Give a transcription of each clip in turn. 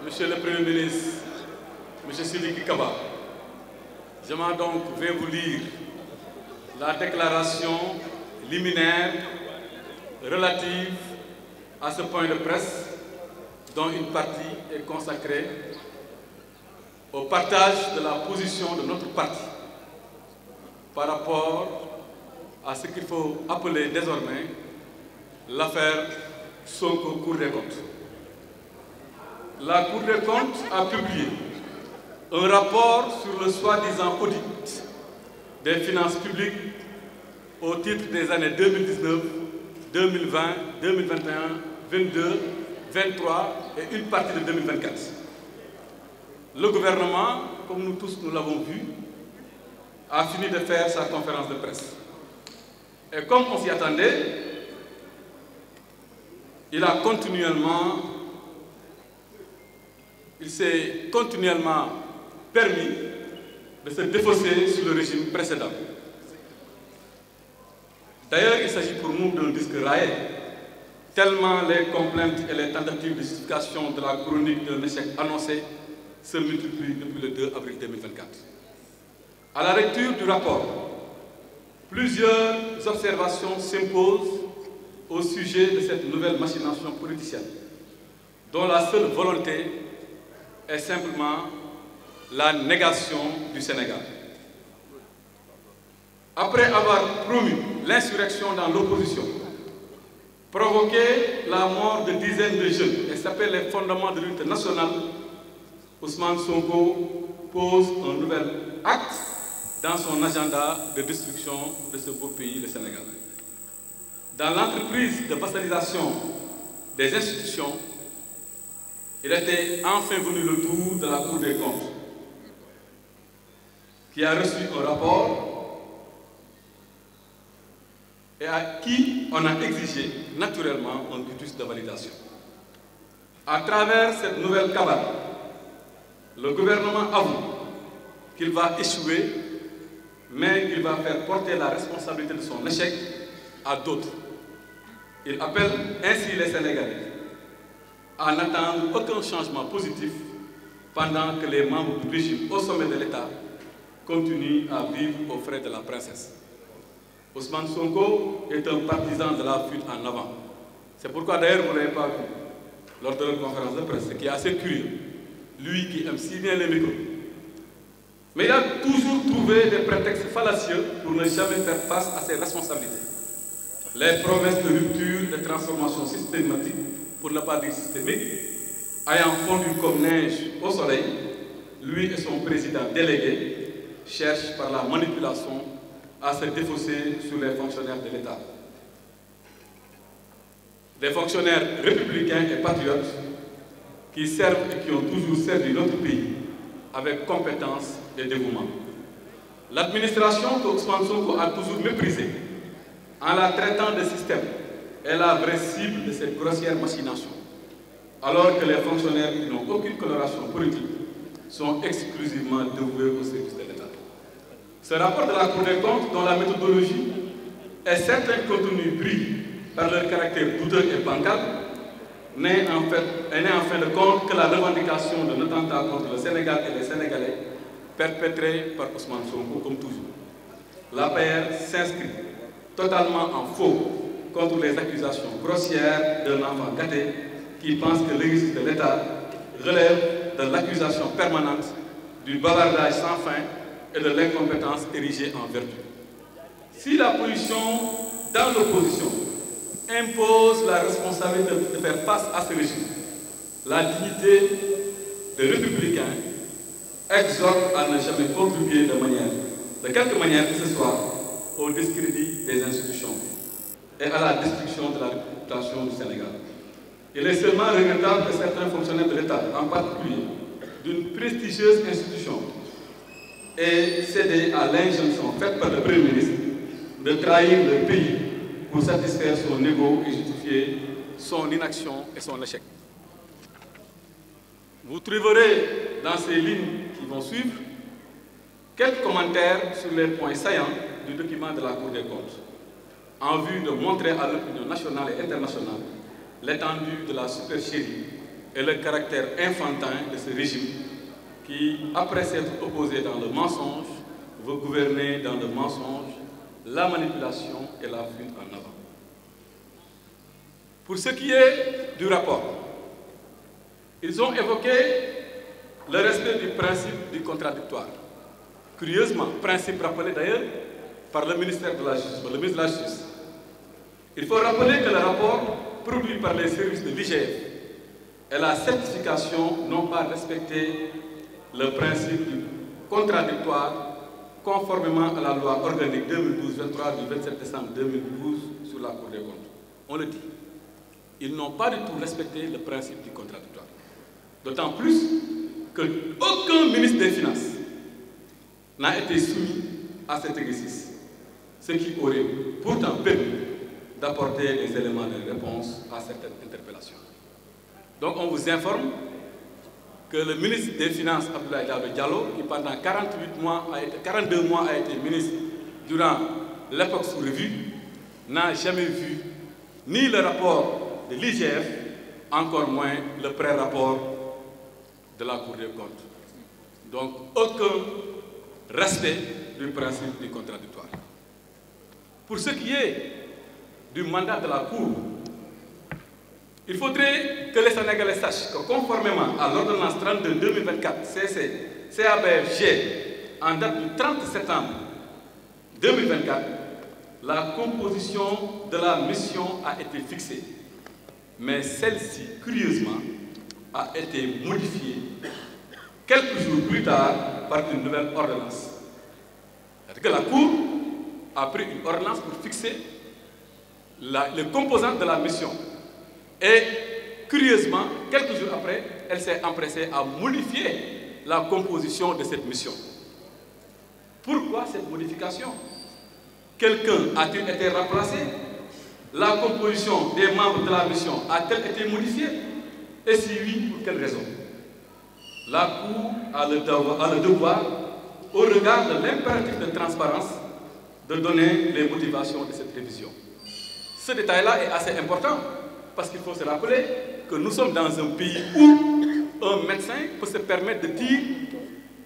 Monsieur le Premier ministre, Monsieur Sidiki Kaba, je vais vous lire la déclaration liminaire relative à ce point de presse dont une partie est consacrée au partage de la position de notre parti par rapport à ce qu'il faut appeler désormais l'affaire Sonko Cour des comptes. La Cour des comptes a publié un rapport sur le soi-disant audit des finances publiques au titre des années 2019, 2020, 2021, 2022, 2023 et une partie de 2024. Le gouvernement, comme nous tous nous l'avons vu, a fini de faire sa conférence de presse. Et comme on s'y attendait, il s'est continuellement permis de se défausser sur le régime précédent. D'ailleurs, il s'agit pour nous d'un disque raillé, tellement les complaintes et les tentatives de justification de la chronique d'un échec annoncé se multiplient depuis le 2 avril 2024. À la lecture du rapport, plusieurs observations s'imposent au sujet de cette nouvelle machination politicienne, dont la seule volonté est simplement la négation du Sénégal. Après avoir promu l'insurrection dans l'opposition, provoqué la mort de dizaines de jeunes et sapé les fondements de l'unité nationale, Ousmane Sonko pose un nouvel acte dans son agenda de destruction de ce beau pays, le Sénégal. Dans l'entreprise de vassalisation des institutions, il était enfin venu le tour de la Cour des comptes, qui a reçu un rapport et à qui on a exigé naturellement un quitus de validation. À travers cette nouvelle cabale, le gouvernement avoue qu'il va échouer, mais qu'il va faire porter la responsabilité de son échec à d'autres. Il appelle ainsi les Sénégalais à n'attendre aucun changement positif pendant que les membres du régime au sommet de l'État continuent à vivre aux frais de la princesse. Ousmane Sonko est un partisan de la fuite en avant. C'est pourquoi d'ailleurs vous ne l'avez pas vu lors de la conférence de presse, ce qui est assez curieux. Lui qui aime si bien les micros. Mais il a toujours trouvé des prétextes fallacieux pour ne jamais faire face à ses responsabilités. Les promesses de rupture, de transformation systématique, pour ne pas dire systémique, ayant fondu comme neige au soleil, lui et son président délégué cherchent par la manipulation à se défausser sur les fonctionnaires de l'État. Des fonctionnaires républicains et patriotes qui servent et qui ont toujours servi notre pays avec compétence et dévouement. L'administration que Ousmane Sonko a toujours méprisée, en la traitant de système, est la vraie cible de cette grossière machination, alors que les fonctionnaires qui n'ont aucune coloration politique sont exclusivement dévoués au service de l'État. Ce rapport de la Cour des comptes, dont la méthodologie et certains contenus brillent par leur caractère douteux et bancal, n'est en fin de compte que la revendication d'un attentat contre le Sénégal et les Sénégalais perpétré par Ousmane Sonko comme toujours. L'APR s'inscrit totalement en faux contre les accusations grossières d'un enfant gâté qui pense que l'exercice de l'État relève de l'accusation permanente, du bavardage sans fin et de l'incompétence érigée en vertu. Si la position dans l'opposition impose la responsabilité de faire face à ce régime, la dignité des républicains exhorte à ne jamais contribuer de quelque manière que ce soit au discrédit des institutions et à la destruction de la réputation du Sénégal. Il est seulement regrettable que certains fonctionnaires de l'État, en particulier d'une prestigieuse institution, aient cédé à l'injonction faite par le Premier ministre de trahir le pays pour satisfaire son ego et justifier son inaction et son échec. Vous trouverez dans ces lignes qui vont suivre quelques commentaires sur les points saillants du document de la Cour des comptes, en vue de montrer à l'opinion nationale et internationale l'étendue de la supercherie et le caractère enfantin de ce régime qui, après s'être opposé dans le mensonge, veut gouverner dans le mensonge, la manipulation et la fuite en avant. Pour ce qui est du rapport, ils ont évoqué le respect du principe du contradictoire. Curieusement, principe rappelé d'ailleurs par le ministère de la Justice, par le ministre de la Justice. Il faut rappeler que le rapport produit par les services de l'IGF et la certification n'ont pas respecté le principe du contradictoire conformément à la loi organique 2012-23 du 27 décembre 2012 sur la Cour des comptes. On le dit. Ils n'ont pas du tout respecté le principe du contradictoire. D'autant plus qu'aucun ministre des Finances n'a été soumis à cet exercice, ce qui aurait pourtant permis d'apporter des éléments de réponse à certaines interpellations. Donc on vous informe que le ministre des Finances, Abdoulaye Daouda Diallo, qui pendant 42 mois a été ministre durant l'époque sous revue, n'a jamais vu ni le rapport de l'IGF, encore moins le pré-rapport de la Cour des comptes. Donc aucun respect du principe du contradictoire. Pour ce qui est du mandat de la Cour, il faudrait que les Sénégalais sachent que conformément à l'ordonnance 32-2024 CABFG en date du 30 septembre 2024, la composition de la mission a été fixée. Mais celle-ci, curieusement, a été modifiée quelques jours plus tard par une nouvelle ordonnance. C'est-à-dire que la Cour a pris une ordonnance pour fixer les composantes de la mission. Et curieusement, quelques jours après, elle s'est empressée à modifier la composition de cette mission. Pourquoi cette modification? Quelqu'un a-t-il été remplacé? La composition des membres de la mission a-t-elle été modifiée? Et si oui, pour quelle raison? La Cour a le devoir, au regard de l'impératif de transparence, de donner les motivations de cette révision. Ce détail-là est assez important, parce qu'il faut se rappeler que nous sommes dans un pays où un médecin peut se permettre de dire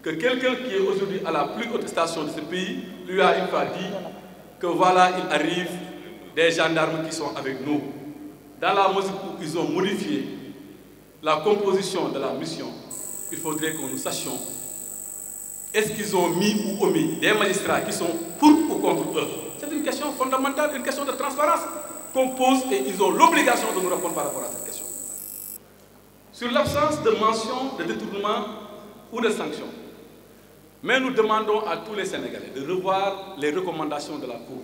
que quelqu'un qui est aujourd'hui à la plus haute station de ce pays lui a une fois dit que voilà, il arrive des gendarmes qui sont avec nous. Dans la mesure où ils ont modifié la composition de la mission, il faudrait que nous sachions est-ce qu'ils ont mis ou omis des magistrats qui sont pour ou contre eux. C'est une question fondamentale, une question de transparence qu'on pose et ils ont l'obligation de nous répondre par rapport à cette question. Sur l'absence de mention de détournement ou de sanction, mais nous demandons à tous les Sénégalais de revoir les recommandations de la Cour.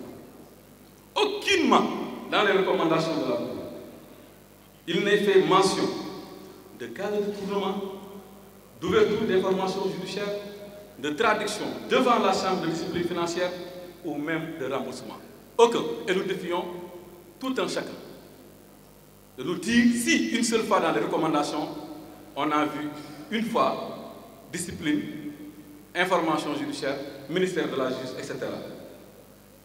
Aucunement dans les recommandations de la Cour, il n'est fait mention de cas de détournement, d'ouverture d'informations judiciaires, de traduction devant la Chambre de discipline financière ou même de remboursement. Aucun. Et nous défions tout un chacun de nous dire si une seule fois dans les recommandations, on a vu une fois discipline, information judiciaire, ministère de la Justice, etc.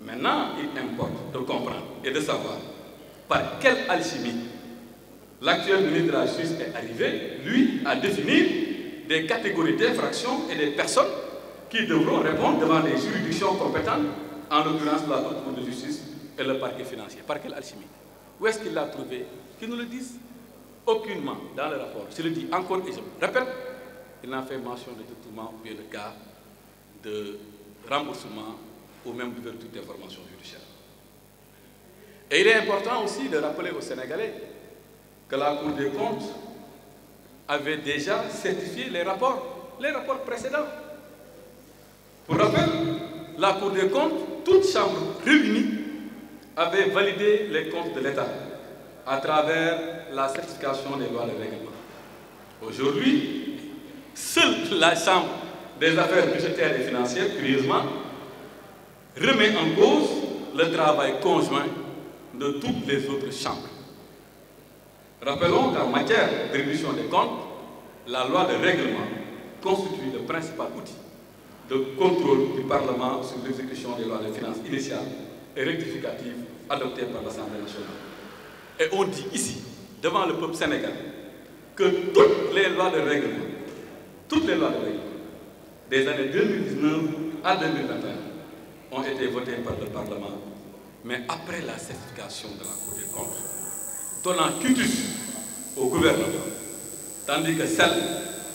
Maintenant, il importe de comprendre et de savoir par quelle alchimie l'actuel ministre de la Justice est arrivé, lui, à définir des catégories d'infractions et des personnes qui devront répondre devant les juridictions compétentes, en l'occurrence la Haute Cour de justice et le parquet financier. Par quelle alchimie? Où est-ce qu'il l'a trouvé? Qu'ils nous le disent. Aucunement dans le rapport. Je le dis encore et je le répète, il n'a fait mention de détournement ou bien de cas de remboursement ou même d'ouverture d'informations judiciaires. Et il est important aussi de rappeler aux Sénégalais que la Cour des comptes avait déjà certifié les rapports précédents. Pour rappel, la Cour des comptes, toute chambre réunie, avait validé les comptes de l'État à travers la certification des lois de règlement. Aujourd'hui, seule la Chambre des affaires budgétaires et financières, curieusement, remet en cause le travail conjoint de toutes les autres chambres. Rappelons qu'en matière de révision des comptes, la loi de règlement constitue le principal outil de contrôle du Parlement sur l'exécution des lois de finances initiales et rectificatives adoptées par l'Assemblée nationale. Et on dit ici, devant le peuple sénégalais, que toutes les lois de règlement, des années 2019 à 2021 ont été votées par le Parlement, mais après la certification de la Cour des comptes, donnant quitus au gouvernement, tandis que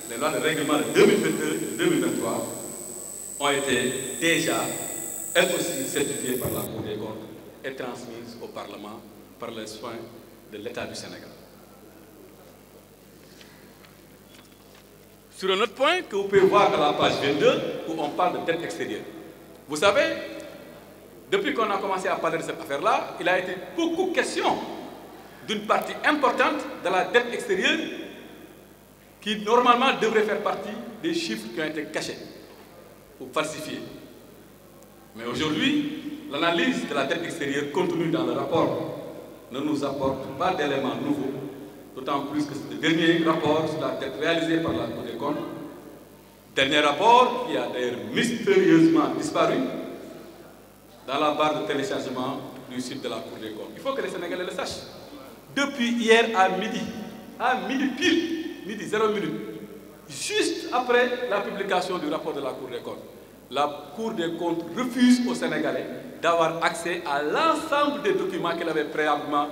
les lois de règlement de 2022 et de 2023 ont été déjà, elles aussi, certifiées par la Cour des comptes et transmises au Parlement par les soins de l'État du Sénégal. Sur un autre point que vous pouvez voir à la page 22, où on parle de dette extérieure. Vous savez, depuis qu'on a commencé à parler de cette affaire-là, il a été beaucoup question d'une partie importante de la dette extérieure qui normalement devrait faire partie des chiffres qui ont été cachés ou falsifiés. Mais aujourd'hui, l'analyse de la dette extérieure contenue dans le rapport ne nous apporte pas d'éléments nouveaux, d'autant plus que c'est le dernier rapport sur la dette réalisée par la Cour des comptes, dernier rapport qui a d'ailleurs mystérieusement disparu dans la barre de téléchargement du site de la Cour des comptes. Il faut que les Sénégalais le sachent. Depuis hier à midi pile, midi 0 minute, juste après la publication du rapport de la Cour des comptes, la Cour des comptes refuse aux Sénégalais d'avoir accès à l'ensemble des documents qu'elle avait préalablement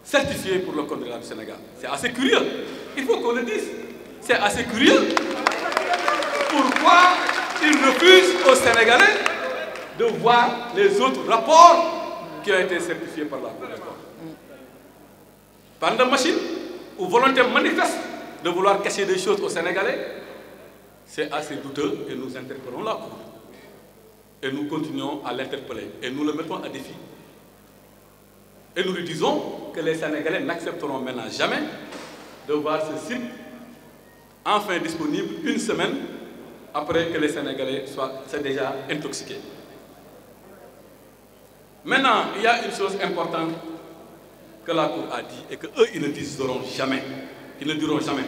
certifiés pour le compte de l'État du Sénégal. C'est assez curieux. Il faut qu'on le dise. C'est assez curieux. Pourquoi ils refusent aux Sénégalais de voir les autres rapports qui ont été certifiés par la Cour des comptes? Par de machine ou volonté manifeste de vouloir cacher des choses aux Sénégalais, c'est assez douteux et nous interpellons la Cour. Et nous continuons à l'interpeller et nous le mettons à défi. Et nous lui disons que les Sénégalais n'accepteront maintenant jamais de voir ce site enfin disponible une semaine après que les Sénégalais soient déjà intoxiqués. Maintenant, il y a une chose importante que la Cour a dit et qu'eux, ils ne diront jamais. Ils ne diront jamais.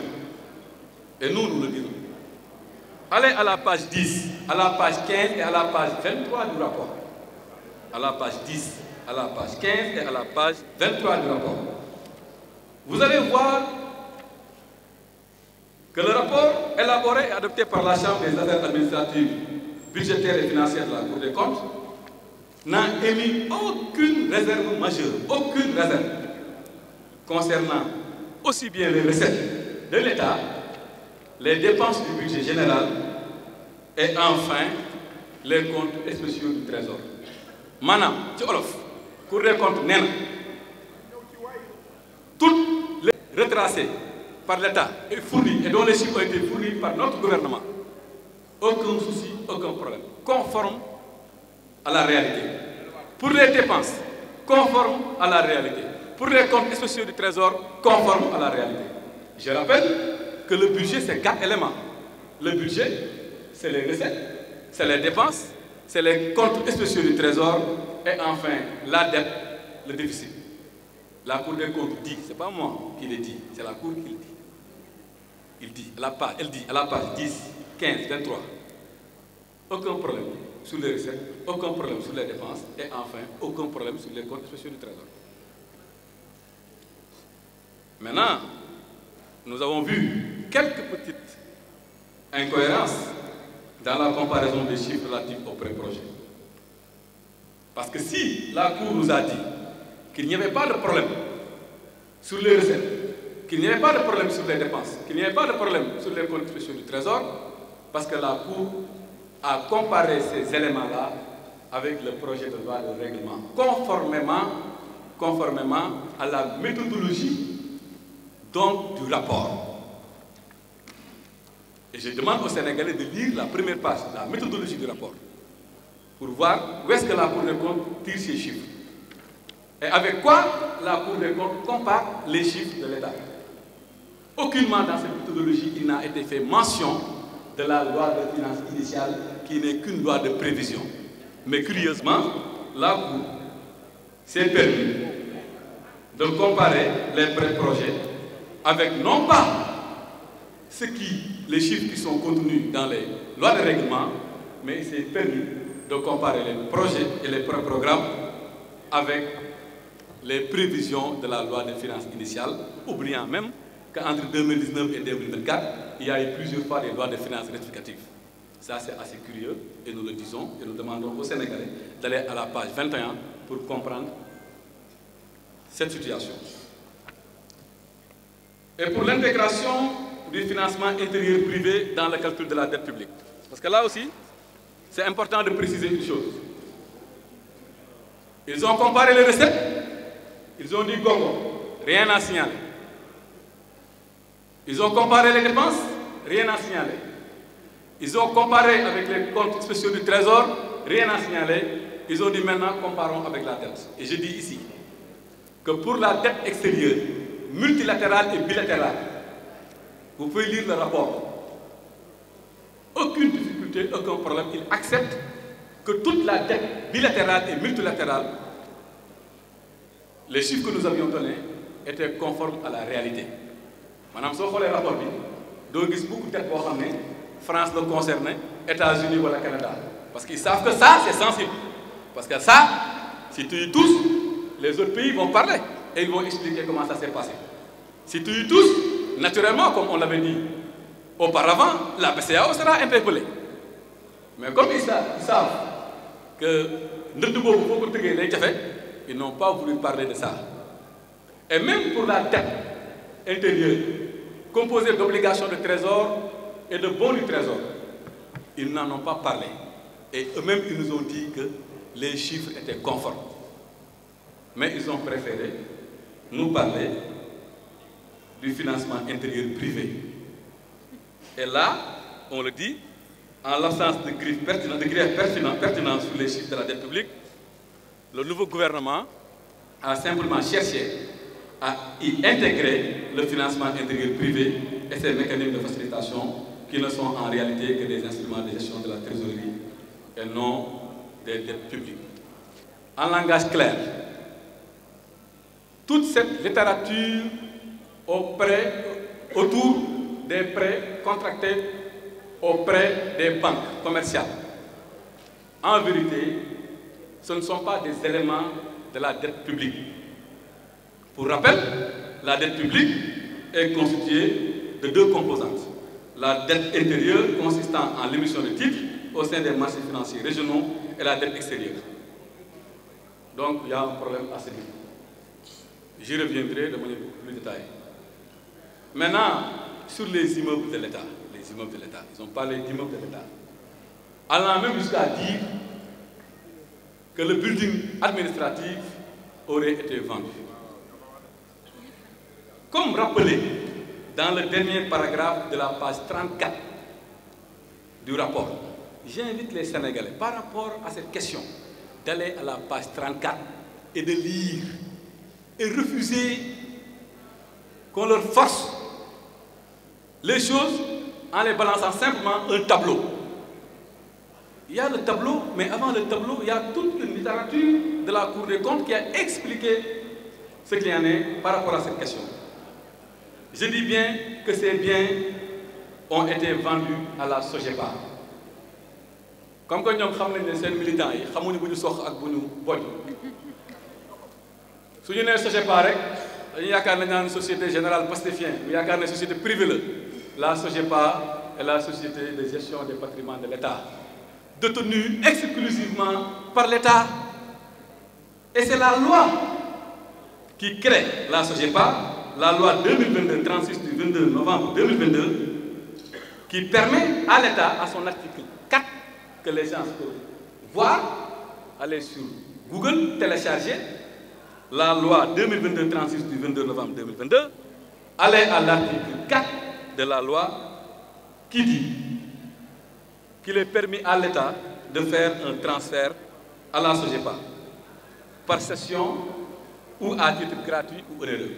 Et nous, nous le dirons. Allez à la page 10, à la page 15 et à la page 23 du rapport. À la page 10, à la page 15 et à la page 23 du rapport. Vous allez voir que le rapport élaboré et adopté par la Chambre des affaires administratives, budgétaires et financières de la Cour des comptes n'a émis aucune réserve majeure, aucune réserve concernant aussi bien les recettes de l'État, les dépenses du budget général et enfin les comptes spéciaux du Trésor. Maintenant, ci olof, Cour des comptes nee na toutes les retracées par l'État et fournies et dont les chiffres ont été fournis par notre gouvernement, aucun souci, aucun problème, conforme à la réalité. Pour les dépenses, conforme à la réalité. Pour les comptes spéciaux du Trésor, conforme à la réalité. Je rappelle que le budget, c'est 4 éléments. Le budget, c'est les recettes, c'est les dépenses, c'est les comptes spéciaux du Trésor et enfin la dette, le déficit. La Cour des comptes dit, ce n'est pas moi qui le dis, c'est la Cour qui le dit. Elle dit à la page 10, 15, 23, aucun problème sur les recettes, aucun problème sur les dépenses et enfin aucun problème sur les comptes spéciaux du Trésor. Maintenant, nous avons vu quelques petites incohérences dans la comparaison des chiffres relatifs au pré-projet. Parce que si la Cour nous a dit qu'il n'y avait pas de problème sur les recettes, qu'il n'y avait pas de problème sur les dépenses, qu'il n'y avait pas de problème sur les comptes spéciaux du Trésor, parce que la Cour a comparé ces éléments-là avec le projet de loi de règlement, conformément à la méthodologie donc du rapport. Et je demande aux Sénégalais de lire la première page, la méthodologie du rapport, pour voir où est-ce que la Cour des comptes tire ses chiffres. Et avec quoi la Cour des comptes compare les chiffres de l'État. Aucunement dans cette méthodologie, il n'a été fait mention de la loi de finances initiale, qui n'est qu'une loi de prévision. Mais curieusement, la Cour s'est permis de comparer les pré-projets avec non pas les chiffres qui sont contenus dans les lois de règlement, mais il s'est permis de comparer les projets et les pré-programmes avec les prévisions de la loi de finances initiale, oubliant même qu'entre 2019 et 2024, il y a eu plusieurs fois des lois de finances rectificatives. Ça, c'est assez curieux, et nous le disons, et nous demandons aux Sénégalais d'aller à la page 21 pour comprendre cette situation. Et pour l'intégration du financement intérieur privé dans le calcul de la dette publique. Parce que là aussi, c'est important de préciser une chose. Ils ont comparé les recettes, ils ont dit gogo, rien à signaler. Ils ont comparé les dépenses, rien à signaler. Ils ont comparé avec les comptes spéciaux du Trésor, rien à signaler. Ils ont dit maintenant, comparons avec la dette. Et je dis ici que pour la dette extérieure, multilatérale et bilatérale, vous pouvez lire le rapport. Aucune difficulté, aucun problème. Ils acceptent que toute la dette bilatérale et multilatérale, les chiffres que nous avions donnés, étaient conformes à la réalité. Madame, si vous regardez le rapport, vous avez beaucoup de dettes pour France le concerne, États-Unis ou le Canada. Parce qu'ils savent que ça, c'est sensible. Parce que ça, si tu y touches, les autres pays vont parler et ils vont expliquer comment ça s'est passé. Si tu y touches, naturellement, comme on l'avait dit auparavant, la BCEAO sera interpellée. Mais comme ils savent que ils n'ont pas voulu parler de ça. Et même pour la dette intérieure, composée d'obligations de trésor et de bons du trésor, ils n'en ont pas parlé. Et eux-mêmes, ils nous ont dit que les chiffres étaient conformes. Mais ils ont préféré nous parler du financement intérieur privé. Et là, on le dit, en l'absence de griefs pertinents sur les chiffres de la dette publique, le nouveau gouvernement a simplement cherché à y intégrer le financement intérieur privé et ses mécanismes de facilitation qui ne sont en réalité que des instruments de gestion de la trésorerie et non des dettes publiques. En langage clair, toute cette littérature autour des prêts contractés auprès des banques commerciales, en vérité, ce ne sont pas des éléments de la dette publique. Pour rappel, la dette publique est constituée de deux composantes. La dette intérieure consistant en l'émission de titres au sein des marchés financiers régionaux et la dette extérieure. Donc il y a un problème à ce niveau. J'y reviendrai de manière beaucoup plus détaillée. Maintenant, sur les immeubles de l'État, ils ont parlé d'immeubles de l'État, allant même jusqu'à dire que le building administratif aurait été vendu. Comme rappelé dans le dernier paragraphe de la page 34 du rapport, j'invite les Sénégalais, par rapport à cette question, d'aller à la page 34 et de lire et refuser qu'on leur force les choses en les balançant simplement un tableau. Il y a le tableau, mais avant le tableau, il y a toute une littérature de la Cour des comptes qui a expliqué ce qu'il y en est par rapport à cette question. Je dis bien que ces biens ont été vendus à la SOGEPA. Comme que nous savons que ces militants, ils savent que nous sommes bons. Si nous sommes SOGEPA, nous avons une société générale pastifienne, nous avons une société privée. La SOGEPA est la société de gestion des patrimoines de l'État, détenue exclusivement par l'État. Et c'est la loi qui crée la SOGEPA, la loi 2022-36 du 22 novembre 2022, qui permet à l'État, à son article 4, que les gens peuvent voir, aller sur Google, télécharger la loi 2022-36 du 22 novembre 2022, aller à l'article 4 de la loi qui dit qu'il est permis à l'État de faire un transfert à la SOGEPA par cession ou à titre gratuit ou onéreux.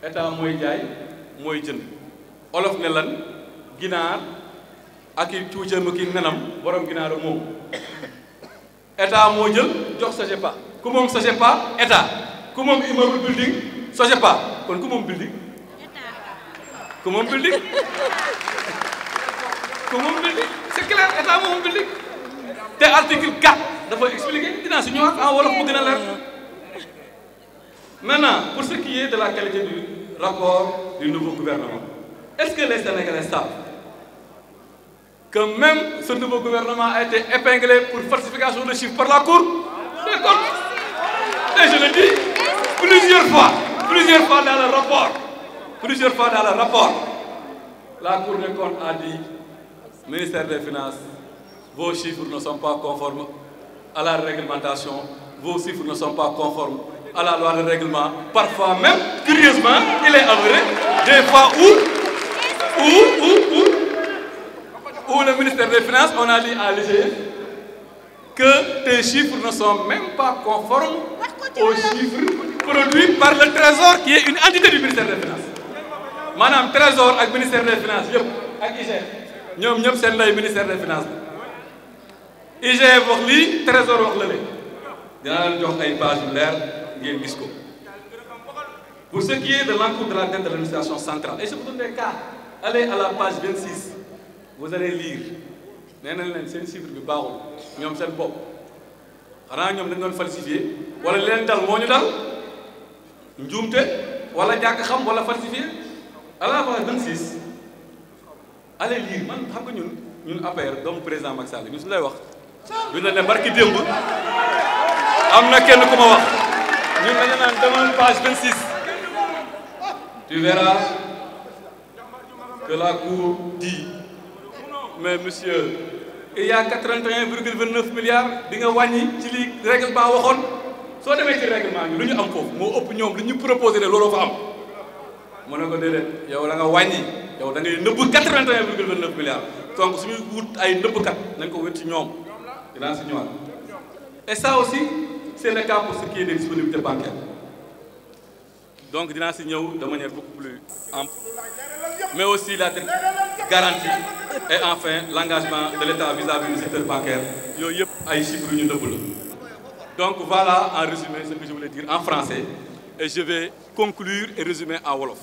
État mooy jaay mooy jënd olof ne lan ginaar ak i cuucam ki nenam borom ginaar moom État moo jël jox SOGEPA ku moom SOGEPA État ku moom immeuble building SOGEPA kon ku moom building ku moom building c'est clair État moom building te article 4 dafa expliquer dinaa si ñëwaat en wolof mu gën a leer. Maintenant, pour ce qui est de la qualité du rapport du nouveau gouvernement. Est-ce que les Sénégalais savent que même ce nouveau gouvernement a été épinglé pour falsification de chiffres par la Cour des comptes? Et je le dis plusieurs fois dans le rapport, la Cour des comptes a dit, ministère des Finances, vos chiffres ne sont pas conformes à la réglementation, vos chiffres ne sont pas conformes à la loi de règlement. Parfois même, curieusement, il est avéré des fois où le ministère des Finances, on a dit à l'IGF que tes chiffres ne sont même pas conformes aux chiffres produits par le Trésor, qui est une entité du ministère des Finances. Madame Trésor avec ministère des Finances, avec IGF, ñoom ñëpp seen lay ministère des Finances. IGF wax lii, Trésor wax lële. Dinaa leen jox ay page yu leer ngeen gis ko. Pour ce qui est de l'encours de la dette de l'administration centrale, et je vous donne des cas, allez à la page 26, vous allez lire. Nee nañ leen seen chiffre bi baaxul ñoom seen bopp xanaa ñoom dañ doon falsifié wala leen dal moo ñu dal njuumte wala ñàkk xam wala falsifié. À la page 26 allez lire. Man xam nga ñun APR doomu président Macky Sall ñu su lay wax duñ la ne barki démb am na kenn ku ma wax ñun dañu naan demal page 26 tu verras que la Cour dit mais monsieur il y a 81,29 milliards bi nga wàññi ci li règlement waxoon soo demee ci règlement bi lu ñu am foofu moo ëpp ñoom li ñu proposé ne looloo fa am mu ne ko déedéet yow da nga wàññi yow da ngay nëbb 81,29 milliards donc suñuy wut ay nëbbkat nañ ko wét ci ñoom dinaa si ñëwaat. Et ça aussi c'est le cas pour ce qui est des disponibilités bancaires donc dinaa si ñëw de manière beaucoup plus ample mais aussi la dette garantie et enfin l'engagement de l'État vis-à-vis du secteur bancaire yooyu yëpp ay chiffres yu ñu nëbb la. Donc voilà en résumé ce que je voulais dire en français et je vais conclure et résumer en wolof.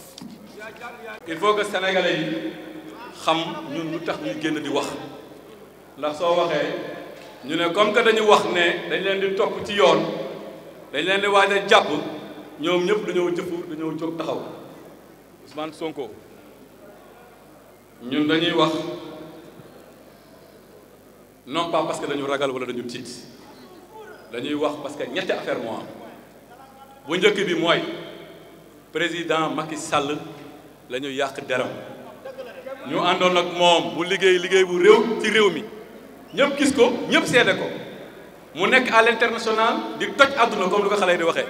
Il faut que Sénégalais yi xam ñun lu tax ñuy génn di wax ndax soo waxee ñu ne comme que dañu wax ne dañ leen di topp ci yoon dañ leen di waaj a jàpp ñoom ñëpp dañoo jóg taxaw Ousmane Sonko ñun dañuy wax non pas parce que dañu ragal wala dañu tiit dañuy wax parce que ñetti affaire moo am bu njëkk bi mooy président Macky Sall la ñu yàq deram ñu àndoon ak moom bu liggéey bu réew ci réew mi ñëpp gis ko ñëpp seede ko mu nekk à l'international di toj àdduna comme lu ko xale yi di waxee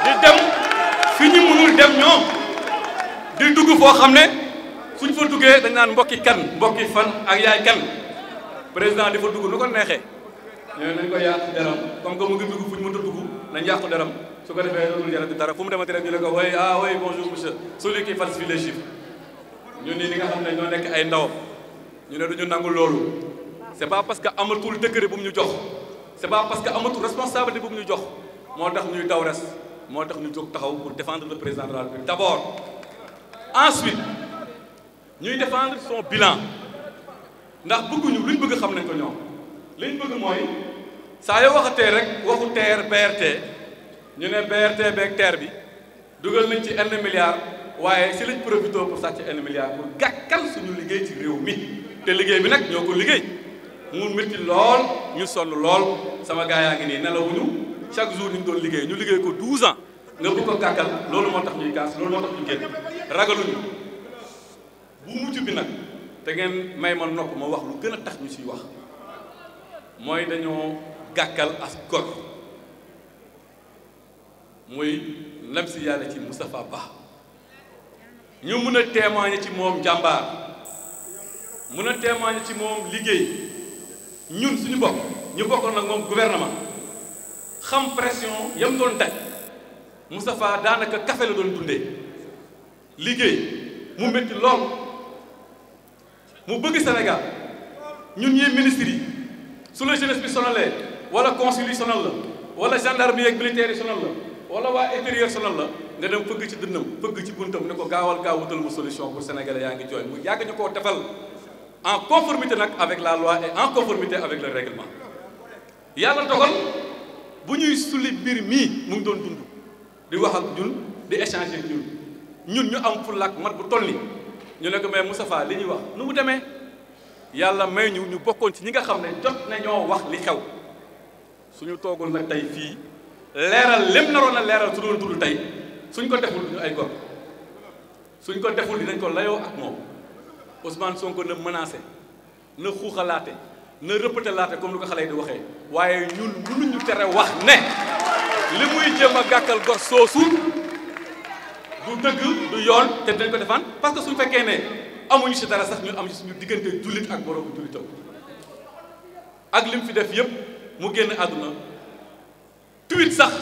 di dem fi ñu mënul dem ñoom di dugg foo xam ne suñ fa duggee dañ naan mbokki fan ak yaay kan président di fa dugg nu ko neexee ñooñu nañ ko yàq deram comme que mu ngi dugg fu ñu mënta dugg nañ yàqu deram su ko defee dootul jarati dara fu mu demati rek ñu ne ko oui bonjour monsieur celui qui falsifie les chiffres ñun nii li nga xam ne ñoo nekk ay ndawam ñu ne duñu nangu loolu c'est pas parce que amatul décret bu mu ñu jox c'est pas parce que amatul responsabilité bu mu ñu jox moo tax ñuy daw res moo tax ñu jóg taxaw pour défendre le président de la République d'abord. Ensuite ñuy défendre son bilan ndax bëgguñu luñ bëgg xam nañ ko ñoom liñ bëgg mooy saa yoo waxatee rek waxu TER BRT ñu ne BRT beeg TER bi dugal nañ ci 1 milliard waaye si lañ profité pour sàcc 1 milliard pour gàkkal suñu liggéey ci réew mi te liggéey bi nag ñoo ko liggéey mu métti lool ñu sonn lool sama gars yaa ngi nii nelawuñu chaque jour ñu doon liggéey ñu liggéey ko 12 ans nga bëgg ko gàkkal loolu moo tax ñuy kaas loolu moo tax ñu génn ragaluñu bu mujj bi nag te ngeen may ma nopp ma wax lu gën a tax ñu siy wax mooy dañoo gàkkal as gor muy ndem si yàlla ci Moustapha Ba ñu mën a témoigner ci moom jàmbaar mën a témoigner ci moom liggéey ñun suñu bopp ñu bokkoon nag moom gouvernement xam pression yam doon daj Moustapha daanaka café la doon dundee liggéey mu métti lool mu bëgg Sénégal ñun ñii ministres yi su la jeunesse bi sonalee wala consul yi sonal la wala gendarmerie ak militaire yi sonal la wala waa intérieur sonal la nga dem fëgg ci dënnam fëgg ci buntam ne ko gaawal gaaw wutal mu solution pour sénégalais yaa ngi jooy mu yàgg ñu koo defal en conformité nag avec la loi et en conformité avec le règlement yàlla dogal bu ñuy sulli mbir mii mu ngi doon dund di wax ak ñun di échanger ak ñun ñun ñu am fullaak mat bu toll ni ñu ne ko mais Moustapha li ñuy wax nu mu demee yàlla may ñu bokkoon ci ñi nga xam ne jot nañoo wax li xew suñu toogul nag tey fii leeral lépp naroon na leeral su doon tudd tey suñ ko deful ñu ay gor suñ ko deful dinañ ko layoo ak moom Ousmane Sonko na menacé na xuuxalaate na rëppatalaate comme ni ko xale yi di waxee waaye ñun mënuñu tere wax ne li muy jéem a gàkkal gor soosu du dëgg du yoon te dañ ko defaan parce que suñu fekkee ne amuñu si dara sax ñu am suñu diggante jullit ak moroomu jullitam ak lim fi def yëpp mu génn àdduna tweet sax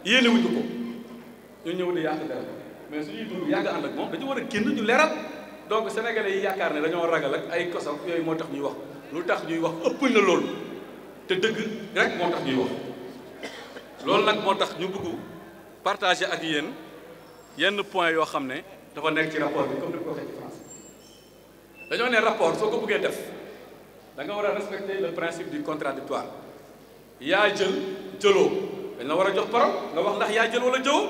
yéene wuñu ko ñu ñëw di yàq dara mais suñuy dund yàgg ànd ak moom dañu war a génn ñu leeral donc sénégalais yi yaakaar ne dañoo ragal ak ay kosaw yooyu moo tax ñuy wax lu tax ñuy wax ëpp na loolu te dëgg rek moo tax ñuy wax loolu nag moo tax ñu bëgg partager ak yéen yenn point yoo xam ne dafa nekk ci rapport bi comme ni ko waxee ci France dañoo ne rapport soo ko bëggee def da nga war a respecter le principe du contradictoire yaa jëloo dañ la war a jox parole nga wax ndax yaa jël wala jëwoo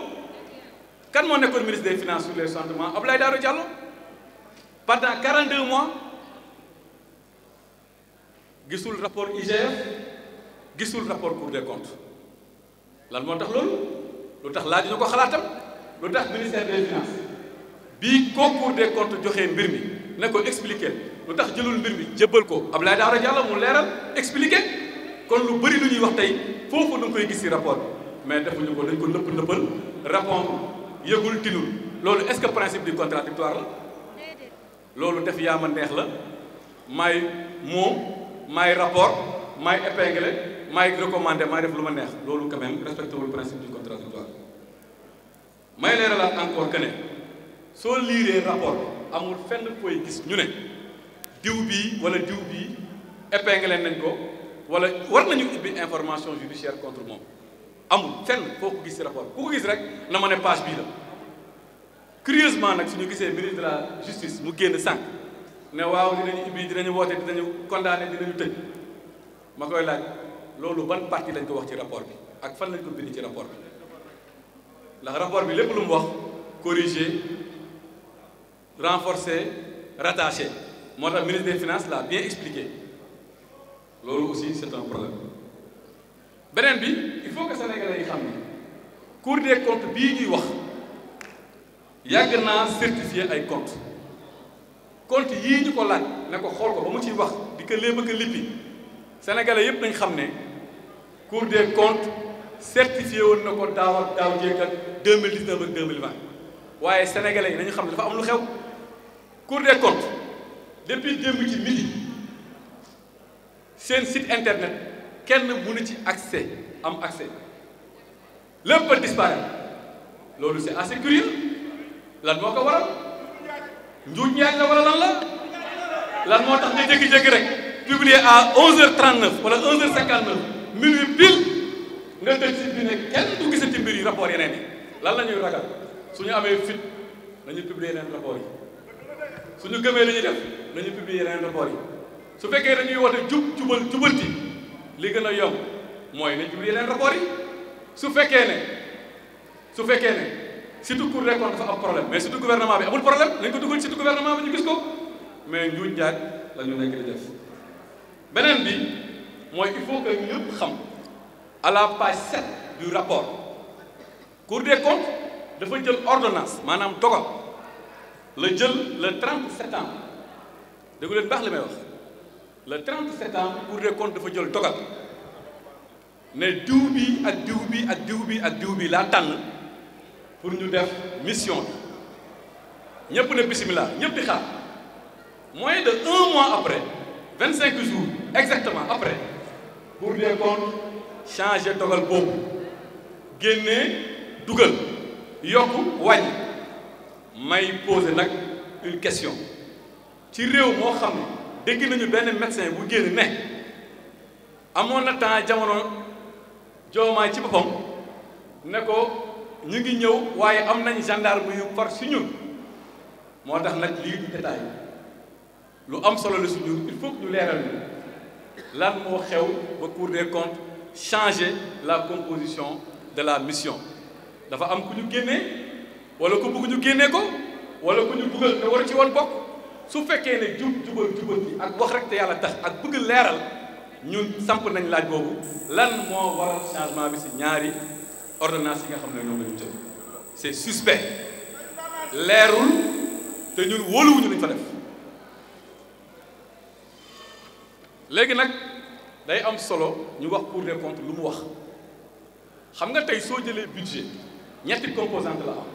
kan moo nekkoon ministre des finances sur les changements Abdoulaye Daouda Diallo pendant 42 mois gisul rapport IGF gisul rapport Cour des comptes lan moo tax loolu lu tax laaj ñu ko xalaatam lu tax ministère des finances bii ko Cour des comptes joxee mbir mi ne ko expliquer lu tax jëlul mbir mi jébbal ko Abdoulaye Daouda Diallo mu leeral expliquer kon lu bëri lu ñuy wax tey foofu da nga koy gis ci rapport bi mais defuñu ko dañ ko nëppal répondre yëgul tinul loolu est-ce que principe du contradictoire la loolu def yaa ma neex la maay moom maay rapport maay épinglé maay recommandé maay def lu ma neex loolu quand même respecté wul principe du contradictoire may leeralaat encore que ne soo liiree rapport amul fenn koy gis ñu ne diw bii wala diw bii épinglé nañ ko wala war nañu ubbi information judiciaire contre moom amul fenn foo ko gis ci rapport ku ko gis rek na ma ne page bii la curieusement nag suñu gisee ministre de la justice mu génn sànq ne waaw dinañu ubbi dinañu woote dinañu condamné dinañu tëj ma koy laaj loolu ban partie lañ ko wax ci rapport bi ak fan lañ ko bind ci rapport bi ndax rapport bi lépp lu mu wax corriger renforcer rattacher moo tax ministre des finances l'a bien expliqué loolu aussi c'est un problème beneen bi il faut que sénégalais yi xam ne Cour des comptes bii ñuy wax yàgg naa certifier ay comptes yii ñu ko laaj ne ko xool ko ba mu ciy wax di ko léem ak a lippi sénégalais yépp nañ xam ne Cour des comptes certifié woon na ko daaw jéeg ak 2019 ak 2020 waaye sénégalais yi nañu xam ne dafa am lu xew Cour des comptes depuis démb ci midi seen site internet kenn mënu ci am accès lépp a disparaître loolu c'est assez curieux lan moo ko waral njuuj njaaj la wala lan moo tax ne jékki-jékki rek publier à 11h39 wala 11h59 minuit pile nga tëj site bi ne kenn du gisati mbir yi rapport yeneen yi lan la ñuy ragal suñu amee fit nañu publier yeneen rapport yi suñu gëmee li ñuy def nañu publier yeneen rapport yi su fekkee dañuy woote jubanti li gën a yomb mooy nañ publier yeneen rapport yi su fekkee ne surtout Cour des comptes dafa am problème mais surtout gouvernement bi amul problème nañ ko dugal surtout gouvernement bi ñu gis ko mais njuuj njaaj la ñu nekk di def beneen bi mooy il faut que ñëpp xam à la page 7 du rapport Cour des comptes dafa jël ordonnance maanaam dogal la jël le 30 septembre déggu leen baax li may wax le 30 septembre Cour des comptes dafa jël dogal ne diw bi ak diw bi ak diw bi ak diw bi laa tànn pour ñu def mission bi ñëpp ne bismillah ñëpp di xaar moins de 1 mois après 25 jours exactement après Cour des comptes changé dogal boobu génnee dugal yokk wàññi may poser nag une question ci réew moo xam ne dégg nañu benn médecin bu génn ne amoon na temps jamono Diomaye ci boppam ne ko ñu ngi ñëw waaye am nañ gendarme yu far si ñun moo tax nag lii du détail lu am solo la si ñun il faut que ñu leeral ni lan moo xew ba Cour des comptes changer la composition de la mission dafa am ku ñu génnee wala ku bëgg ñu génnee ko wala ku ñu dugal te waru ci woon bokk su fekkee ne jubal bi ak wax rek te yàlla tax ak bëgg leeral ñun samp nañ laaj boobu lan moo waral changement bi ci ñaari ordonnance yi nga xam ne ñoom la ñu jël c'est suspect leerul te ñun wóoluwuñu lañ fa def léegi nag day am solo ñu wax Cour des comptes lu mu wax xam nga tey soo jëlee budget ñetti composante la am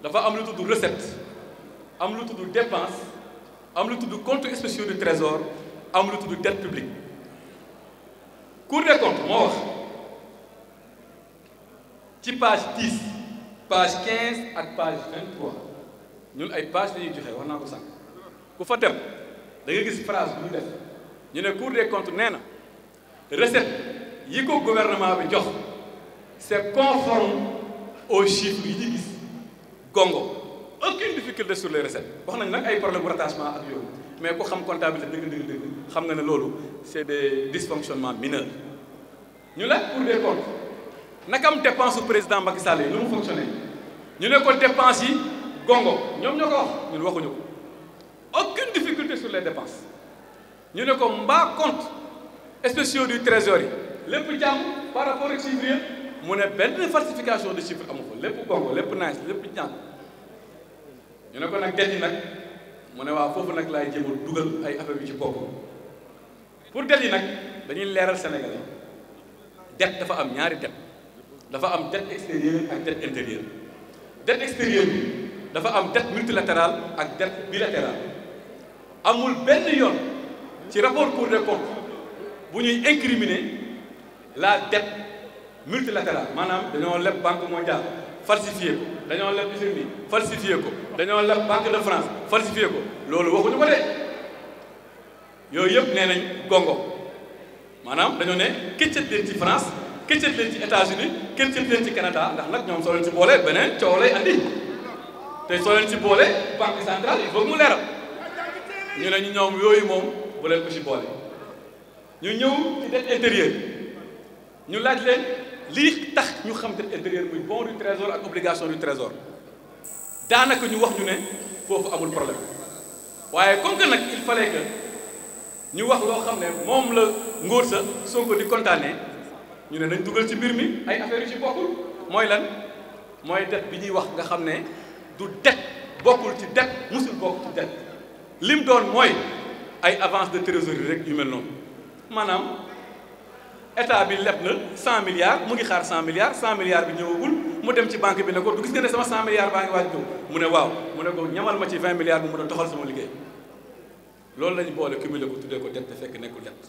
dafa am lu tudd recette am lu tudd dépense am lu tudd comptes spéciaux du trésor am lu tudd dette publique Cour des comptes moo wax ci page 10 page 15 ak page 23 ñun ay page la ñuy joxe wax naa ko sànq ku fa dem da nga gis phrase bu ñu def ñu ne Cour des comptes nee na recette yi ko gouvernement bi jox c'est conforme aux chiffres yi ñu gis gongo aucune difficulté sur les recettes wax nañ nag ay problème bu rattachement ak yooyu mais ku xam comptabilité dëgg xam nga ne loolu c'est des dysfonctionnements mineurs ñu laaj Cour des comptes naka am dépense su président Macky Sall yi lu mu fonctionné ñu ne ko dépense yi gongo ñoom ñoo ko wax ñun waxuñu ko aucune difficulté sur les dépenses ñu ne ko mbaa compte spéciaux du trésor yi lépp jàmm par rapport ak chiffre mu ne benn falsification de chiffre amu ko lépp gongo lépp nice lépp jàmm ñu ne ko nag det yi nag mu ne waaw foofu nag laay jéem a dugal ay affaire yu ci bopp pour det yi nag dañuy leeral Sénégalais det dafa am ñaari det dafa am dette extérieure ak dette intérieure dette extérieure bi dafa am dette multilatérale ak dette bilatérale amul benn yoon ci rapport Cour des comptes bu ñuy incriminer la dette multilatérale maanaam dañoo leb banque mondiale falsifié ko dañoo leb FMI falsifié ko dañoo leb banque de France falsifié ko loolu waxuñu ko de yooyu yëpp nee nañ gongo maanaam dañoo ne këccët leen ci France këccët leen ci États-Unis këccët leen ci Canada ndax nag ñoom soo leen ci boole beneen coow lay andi te soo leen ci boole banque centrale il faut mu leeral ñu ne ñu ñoom yooyu moom bu leen ko ci boole ñu ñëw ci dette intérieure ñu laaj leen lii tax ñu xam dette intérieure muy bon du trésor ak obligation du trésor daanaka ñu wax ñu ne foofu amul problème waaye comme que nag il fallait que ñu wax loo xam ne moom la ngóor sa Sonko di kontaanee ñu ne nañ dugal ci mbir mi ay affaires yu ci bokkul mooy lan mooy dette bi ñuy wax nga xam ne du dette bokkul ci dette musul bokk ci dette lim doon mooy ay avance de trésorerie rek yu mel noonu maanaam état bi leb na 100 milliards mu ngi xaar 100 milliards 100 milliards bi ñëwagul mu dem ci banque bi ne ko du gis nga ne sama 100 milliards baa ngi waaj ñëw mu ne waaw mu ne ko ñamal ma ci 20 milliards bu mën a doxal sama liggéey loolu lañu boole cumulé ko tuddee ko dette te fekk nekkul dette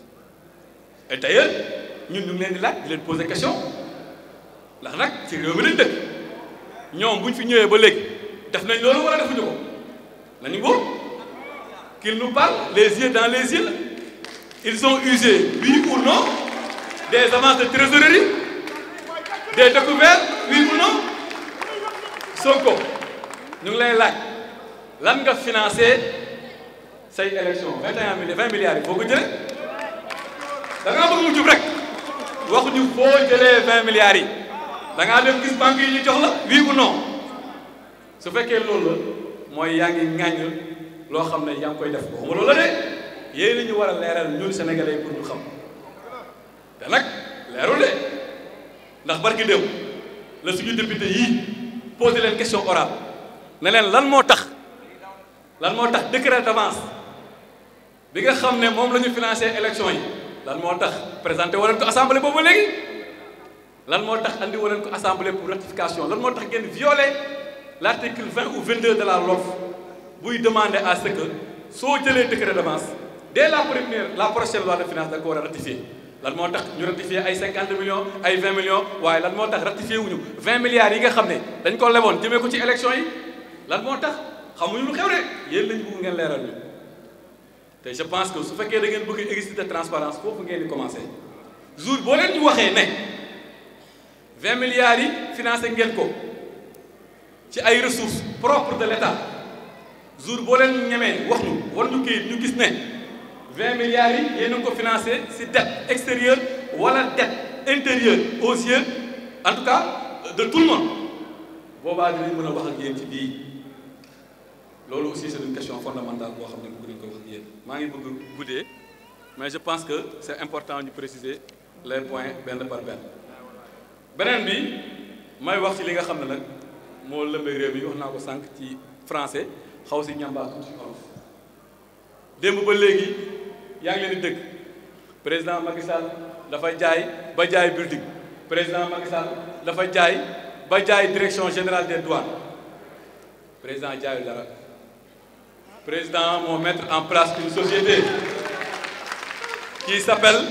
et d'ailleurs ñun ñu ngi leen di laaj di leen poser question ndax nag ci réew mi lañ dëkk ñoom buñ fi ñëwee ba léegi def nañ loolu wala defuñu ko nañu wóor qu'ils nous parlent les yeux dans les yeux ils ont usé oui ou non des avances de trésorerie des découvertes oui ou non Sonko ñu ngi lay laaj lan nga financé say élection 20 milliards yi foo ko jëlee da ngaa bëgg mu jub rek waxuñu foo jëlee 20 milliards yi da ngaa dem gis banque yi ñu jox la oui ou non su fekkee loolu la mooy yaa ngi ŋàññ loo xam ne yaa ngi koy def waxuma loolu la de yéen la ñu war a leeral ñun sénégalais pour ñu xam te nag leerul de ndax barki déew la suñu député yii posé leen question orale ne leen lan moo tax décret d'avance bi nga xam ne moom la ñu financé élection yi lan moo tax présenté woo leen ko assemblée boobu léegi lan moo tax andi woo leen ko assemblée pour ratification lan moo tax ngeen violé l'article 20 ou 22 de la LOLF buy demander à ce que soo jëlee décret d'avance dès la prochaine loi de finances da nga ko war a ratifier lan moo tax ñu ratifier ay 50 millions ay 20 millions waaye lan moo tax ratifié wuñu 20 milliards yi nga xam ne dañ ko leboon jëmee ko ci élection yi lan moo tax xamuñu lu xew de yéen lañ bëgg ngeen leeral ñu te je pense que su fekkee da ngeen bëgg exercice de transparence foofu ngeen di commencer jour boo leen ñu waxee ne 20 milliards yi financé ngeen ko ci ay ressources propres de l'État jour boo leen ñemee wax ñu war ñu kii ñu gis ne 20 milliards yi yéen a ngi ko financé ci dette extérieure wala dette intérieure aux yeux en tout cas de tout le monde boobaa dinañ mën a wax ak yéen ci lii loolu aussi c'est une question fondamentale boo xam ne bëgg nañ ko wax ak yéen maa ngi bëgg guddee mais je pense que c'est important ñu préciser les points benn par benn. beneen bi may wax ci li nga xam ne nag moo lëmbee réew mi wax naa ko sànq ci français xaw si ñambaat ci wolof démb ba léegi yaa ngi leen di dëkk président Macky Sall dafa jaay ba jaay building président Macky Sall dafa jaay ba jaay direction générale des douanes président jaayul dara président moo mettre en place une société qui s'appelle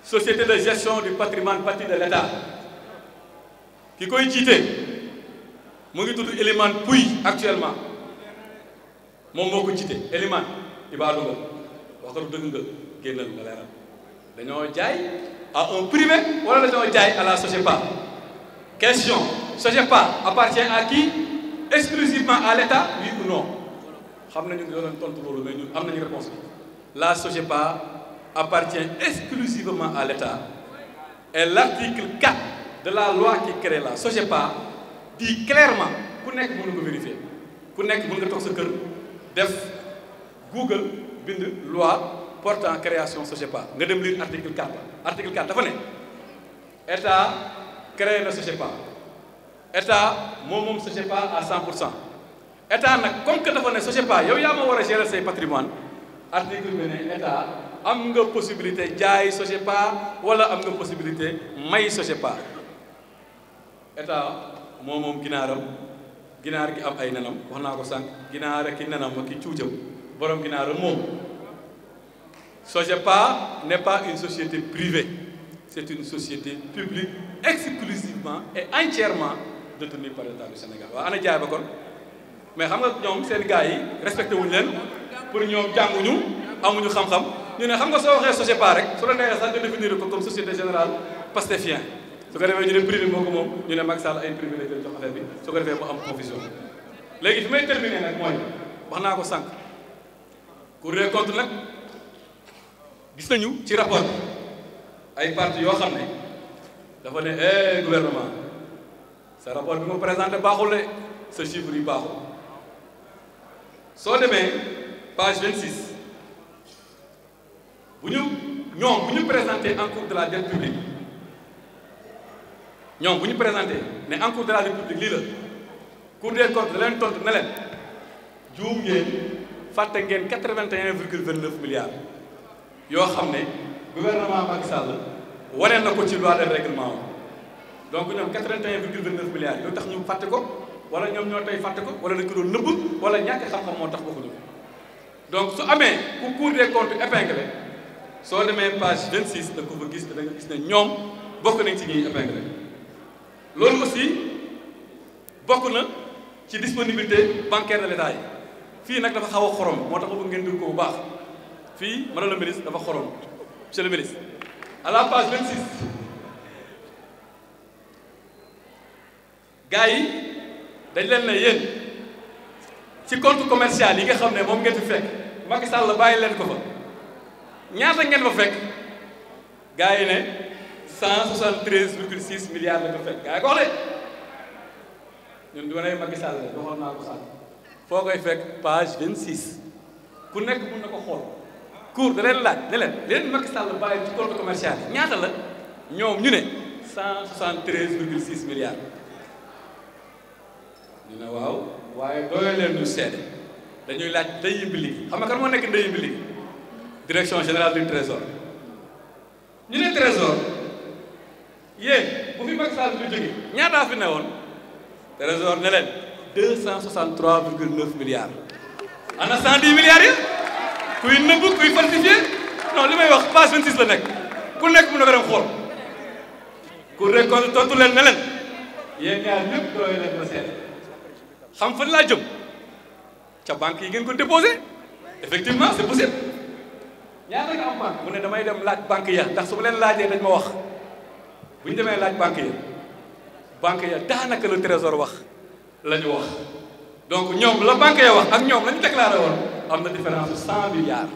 Société de gestion du patrimoine bâti de l'État ki koy jiite mu ngi tudd Elimane Pouye actuellement moom moo ko jiite Elimane ibaadu nga waxatu dëgg nga génnal nga leeral dañoo jaay à un privé wala dañoo jaay à la SOGEPA. Question, SOGEPA appartient à qui? Exclusivement à l'État, oui ou non? Xam nañu doon tontu loolu mais ñun am nañu réponse bi. La SOGEPA appartient exclusivement à l'État et l'article 4 de la loi qui crée la SOGEPA dit clairement ku nekk mën nga ko vérifier ku nekk mën nga toog sa kër def Google bind loi portant création SOGEPA nga dem lire article 4 article 4 dafa ne État créé na SOGEPA État moom SOGEPA à 100% État nag comme que dafa ne SOGEPA yow yaa ma war a gérer say patrimoine article bi ne État am nga possibilité jaay SOGEPA wala am nga possibilité may SOGEPA État moom ginaaram ginaar gi am ay nenam wax naa ko sànq ginaar ki nenam ak ki cuucam borom ginaaram moom SOGEPA n'est pas une société privée c'est une société publique exclusivement et entièrement détenue par l'État du Sénégal waaw ana jaay ba kon mais xam nga ñoom seen gars yi respecté wuñu leen pour ñoom jànguñu amuñu xam-xam ñu ne xam nga soo waxee SOGEPA rek su la neexee sax nga définir ko comme société générale pastefien su ko defee ñu ne privé moo ko moom ñu ne Macky Sall ay privé la jël jox affaire bi su ko defee mu am confusion léegi fi may terminer nag mooy wax naa ko sànq Cour des comptes nag gis nañu ci rapport ay parti yoo xam ne dafa ne gouvernement sa rapport bi nga présenté baaxul de sa chiffre yi baaxul soo demee page 26 bu ñu présenté en cours de la dette publique ñoom bu ñu présenté ne en cours de la dette publique lii la Cour des comptes da leen tontu ne leen juum ngeen fàtte ngeen 81,29 milliards yoo xam ne gouvernement Macky Sall wane na ko ci loi de règlement donc ñoom 81,29 milliards yoo tax ñu fàtte ko wala ñoom ñoo tey fàtte ko wala dañ ko doon nëbb wala ñàkk xam-xam moo tax waxuñu ko donc su amee ku Cour des comptes épinglé soo demee page 26 da ko fa gis da nga gis ne ñoom bokk nañ ci ñuy épinglé loolu aussi bokk na ci disponibilité bancaire de l'État yi fii nag dafa xaw a xorom moo tax ma bëgg ngeen déglu ko bu baax fii madame le ministre dafa xorom monsieur le ministre à la page 26 gars yi dañ leen ne yéen ci compte commercial yi nga xam ne moom ngeen fi fekk Macky Sall la bàyyi leen ko fa ñaata ngeen fa fekk gars yi ne 173,6 milliards la ko fekk gars yi ko wax de ñun du ma ne Macky Sall la waxoon naa ko sànq foo koy fekk page 26 ku nekk mun na ko xool Cour da leen laaj ne leen Macky Sall la bàyyi ci compte commercial yi ñaata la ñoom ñu ne 173,6 milliards ñu ne waaw waaye doole leen ñu seede dañuy laaj ndeyu mbi liggéey xam nga kan moo nekk ndeyu mbi liggéey direction générale du trésor ñu ne trésor yéen bu fi Macky Sall bi jógee ñaataa fi ne woon trésor ne leen 263,9 milliards ana 110 milliards yi kuy nëbb kuy falsifié non li may wax page 26 la nekk ku nekk mën na ko dem xool Cour des comptes tontu leen ne leen yéen ñaar ñëpp doole leen la seede xam fan laa jëm ca banque yi ngeen ko déposé effectivement c'est possible ñaata nga am banque mu ne damay dem laaj banque ya ndax su ma leen laajee dañ ma wax bu ñu demee laaj banque ya daanaka le trésor wax la ñu wax donc ñoom la banque ya wax ak ñoom la ñu déclaré woon am na différence de 100 milliards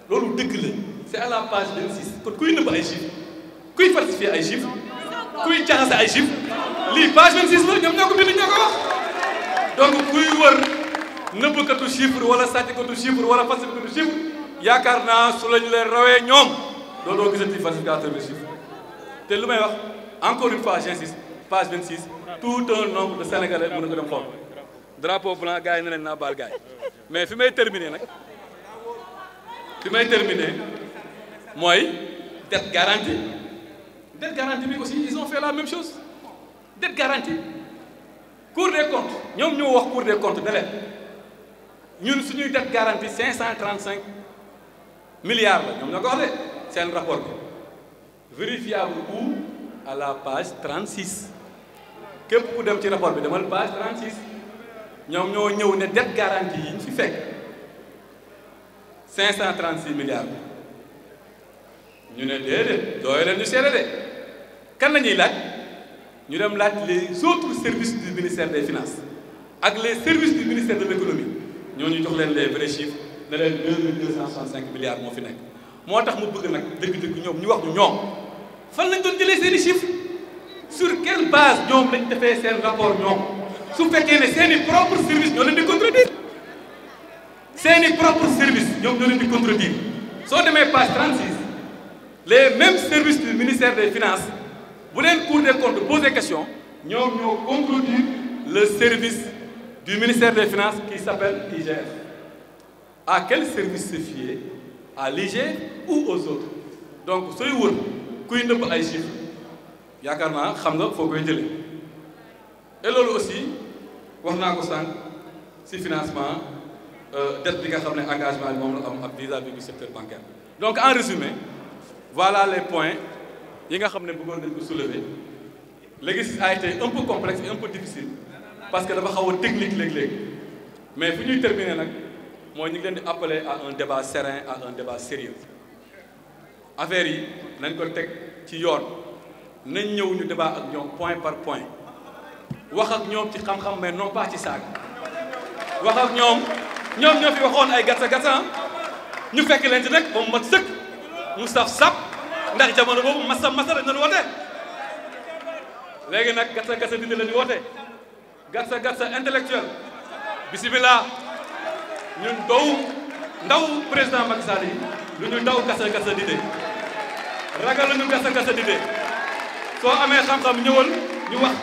loolu dëgg la c'est à la page 26 kon kuy nëbb ay chiffres kuy falsifier ay chiffres kuy jaxase ay chiffres lii page 26 la ñoom ñoo ko bind ñoo ko wax donc kuy wër nëbbkatu chiffre wala sàcckatu chiffre wala falsifikatu chiffre yaakaar naa su lañu leen rawee ñoom dootoo gisati falsificateur de chiffre te lu may wax encore une fois j'insiste page 26 tout un nombre de sénégalais mën na ko dem xool drapeau blanc gars yi ne leen naa baal gars yi mais fi may terminer nag mooy dette garantie bi aussi ils ont fait la même chose dette garantie Cour des comptes ñoom ñoo wax Cour des comptes ne leen ñun suñuy dette garantie 535 milliards la ñoom ñoo ko wax de seen rapport bi vérifiable où à la page 36 képp ku dem ci rapport bi demal page 36 ñoom ñoo ñëw ne dette garantie yi ñu fi fekk 536 milliards ñu ne déedéet dooy leen ñu seede de kan la ñuy laaj ñu dem laaj les autres services du ministère des finances ak les services du ministère de l'économie ñooñu jox leen les vrais chiffres ne leen 2265 milliards moo fi nekk moo tax mu bëgg nag dëgg-dëgg ñoom ñu wax ñu ñoom fan lañ doon jëlee seeni chiffres sur quelle base ñoom lañ defee seen rapport ñoom su fekkee ne seeni propre service ñoo leen di contredire seeni propre service ñoom ñoo leen di contredire soo demee page 36 les mêmes services du ministère des finances bu leen Cour des comptes poser question ñoom ñoo contredire le service du ministère des finances qui s'appelle IGF. À quel service se fier? À l'IGF ou aux autres? Donc sooy wër kuy nëbb ay chiffres yaakaar naa xam nga foo koy jëlee et loolu aussi wax naa ko sànq ci financement dette bi nga xam ne engagement bi moom la am ak vis-à-vis du secteur bancaire. Donc en résumé voilà les points yi nga xam ne bëggoon nañ ko soulever. L'exercice a été un peu complexe et un peu difficile parce que dafa xaw a technique léeg-léeg mais fi ñuy terminer nag mooy ñu ngi leen di appeler à un débat serein, à un débat sérieux affaire yi nañ ko teg ci yoon nañ ñëw ñu débat ak ñoom point par point wax ak ñoom ci xam-xam mais non pas ci saaga wax ak ñoom ñoo fi waxoon ay gatsa ñu fekk leen ci nag ba mu mat sëkk mu saf ndax jamono boobu masa dañ doon woote léegi nag gatsa dindi la ñu woote gatsa intellectuel bisimilah ñun ndaw président Macky Sall yi lu ñu daw gatsa dindi ragal la ñu gatsa dindi soo amee xam-xam ñëwal ñu wax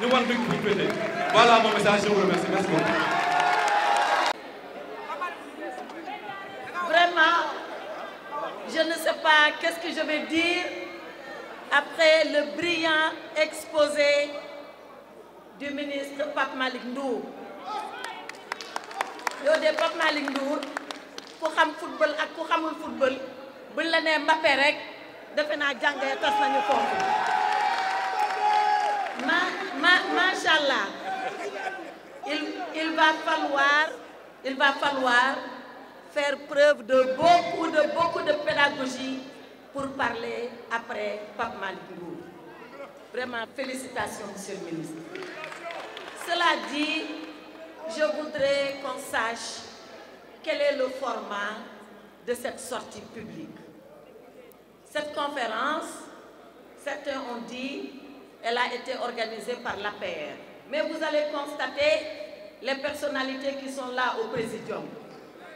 ñu wan dëgg bu ñu voilà mon message, je vous remercie. Merci beaucoup. Vraiment, je ne sais pas qu'est-ce que je vais dire après le brillant exposé du ministre Pape Malick Ndour. yow de Pape Malick Ndour ku xam football ak ku xamul football buñ la nee Mbappé rek defe naa jàngee tas nañu foofu machallah il va falloir faire preuve de beaucoup de pédagogie pour parler après Pape Malick Ndour. Vraiment félicitations monsieur le ministre. Cela dit, je voudrais qu'on sache quel est le format de cette sortie publique. Cette conférence, certains ont dit, elle a été organisée par l'APR. Mais vous allez constater les personnalités qui sont là au Présidium.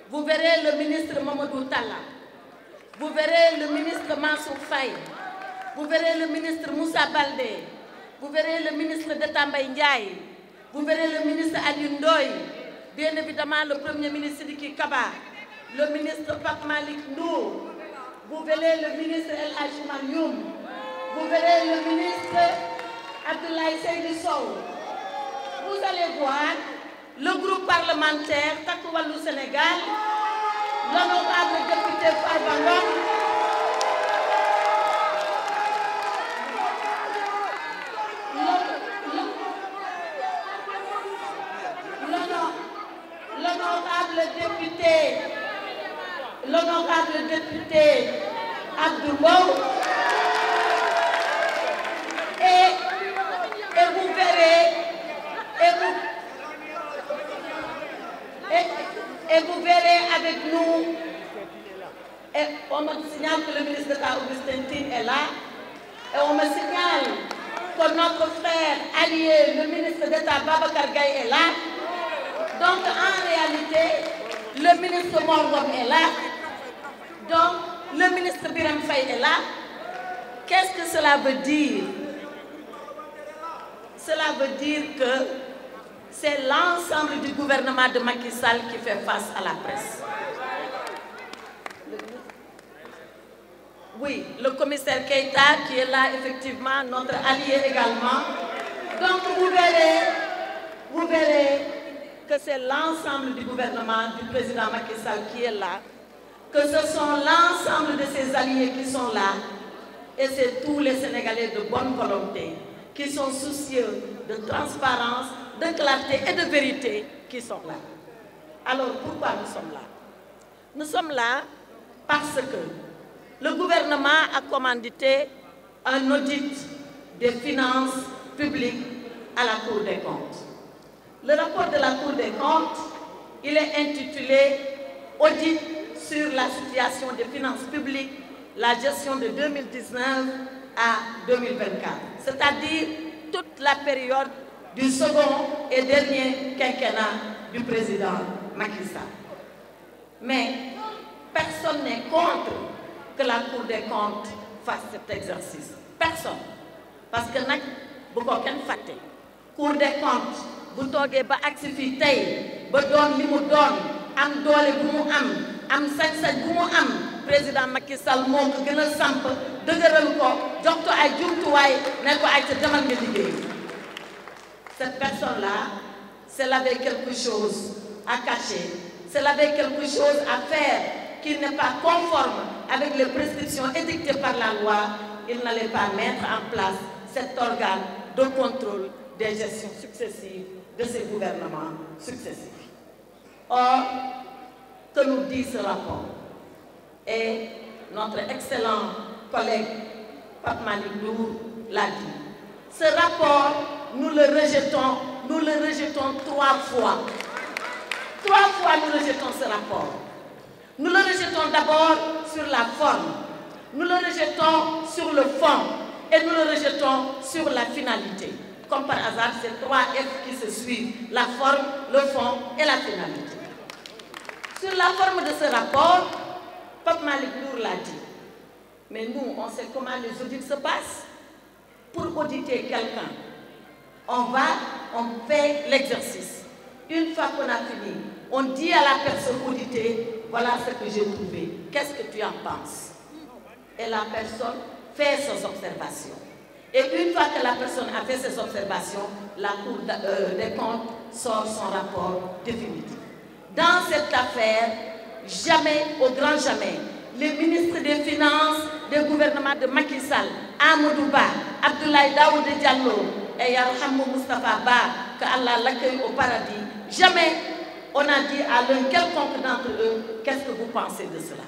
Vous verrez le ministre Mamadou Talla, vous verrez le ministre Mansour Faye, vous verrez le ministre Moussa Baldé, vous verrez le ministre Data Mbaye Ndiaye, vous verrez le ministre Alioune Ndoye, bien évidemment le premier ministre Sidiki Kaba, le ministre Pape Malick Ndour, vous verrez le ministre El Hadji Manioum, vous verrez le ministre Abdoulaye Seydou Sow. Vous allez voir le groupe parlementaire Takku Wallu Sénégal, l'honorable député Farba Ngom, l'honorable député Abdou Mbow, et vous verrez et vous verrez avec nous, et on me signale que le ministre d'État Augustin Tine est là, et on me signale que notre frère allié, le ministre d'État Babacar Gaye est là. Donc en réalité, le ministre Mongom est là. Donc le ministre Birame Faye est là. Qu'est-ce que cela veut dire? Cela veut dire que c'est l'ensemble du gouvernement de Macky Sall qui fait face à la presse. Oui, le commissaire Keïta qui est là, effectivement, notre allié également. Donc vous verrez que c'est l'ensemble du gouvernement du président Macky Sall qui est là, que ce sont l'ensemble de ses alliés qui sont là, et c'est tous les Sénégalais de bonne volonté qui sont soucieux de transparence, de clarté et de vérité qui sont là. Alors pourquoi nous sommes là? Nous sommes là parce que le gouvernement a commandité un audit des finances publiques à la Cour des comptes. Le rapport de la Cour des comptes, il est intitulé « Audit sur la situation des finances publiques, la gestion de 2019 à 2024 », c'est-à-dire toute la période du second et dernier quinquennat du président Macky Sall. Mais personne n'est contre que la Cour des comptes fasse cet exercice. Personne. Parce que nag bu ko kenn fàtte. Cour des comptes bu toogee ba agsi fii tey ba doon li mu doon am doole bu mu am sañ-sañ bu mu am président Macky Sall moo ko gën a samp dëgëral ko jox ko ay jumtuwaay ne ko ay ca demal nga liggéey. Cette personne-là, si elle avait quelque chose à cacher, si elle avait quelque chose à faire qui n'est pas conforme avec les prescriptions édictées par la loi, il n'allait pas mettre en place cet organe de contrôle des gestions successives de ces gouvernements successifs. Or, que nous dit ce rapport? Et notre excellent collègue Pape Malick Ndour l'a dit. Ce rapport, nous le rejetons 3 fois. 3 fois nous rejetons ce rapport. Nous le rejetons d'abord sur la forme, nous le rejetons sur le fond et nous le rejetons sur la finalité. Comme par hasard, c'est 3 F qui se suivent, la forme, le fond et la finalité. Sur la forme de ce rapport, Pape Malick Ndour l'a dit. Mais nous, on sait comment les audits se passent. Pour auditer quelqu'un, on fait l'exercice. Une fois qu'on a fini, on dit à la personne auditée, voilà ce que j'ai trouvé. Qu'est-ce que tu en penses? Et la personne fait ses observations. Et une fois que la personne a fait ses observations, la Cour des comptes sort son rapport définitif. Dans cette affaire, jamais, au grand jamais, les ministres des Finances des gouvernements de Macky Sall, Amadou Ba, Abdoulaye Daouda Diallo et Yarhamou Moustapha Ba, que Allah l'accueille au paradis, jamais on a dit à l'un quelconque d'entre eux, qu'est-ce que vous pensez de cela?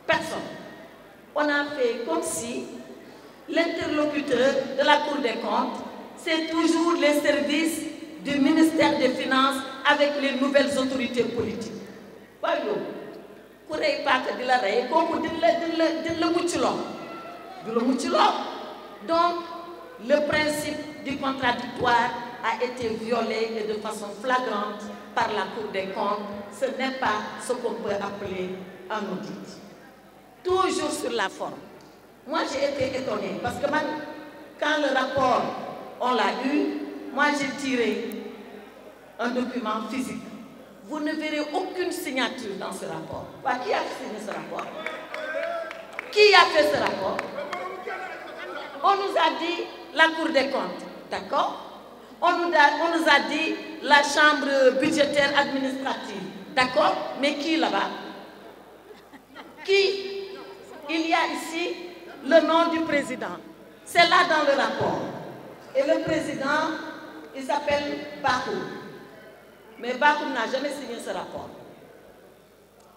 Personne. On a fait comme si l'interlocuteur de la Cour des comptes, c'est toujours les services du ministère des Finances avec les nouvelles autorités politiques. Voyez, pour ne pas que de la rey, comme donc, le principe du contradictoire a été violé et de façon flagrante par la Cour des comptes. Ce n'est pas ce qu'on peut appeler un audit. Toujours sur la forme. Moi, j'ai été étonnée parce que quand le rapport, on l'a eu, moi, j'ai tiré un document physique. Vous ne verrez aucune signature dans ce rapport. Qui a signé ce rapport? Qui a fait ce rapport? On nous a dit la Cour des comptes, d'accord? On nous a dit la chambre budgétaire administrative, d'accord? Mais qui là-bas? Qui? Il y a ici le nom du président. C'est là dans le rapport. Et le président, il s'appelle Bakou. Mais Bakou n'a jamais signé ce rapport.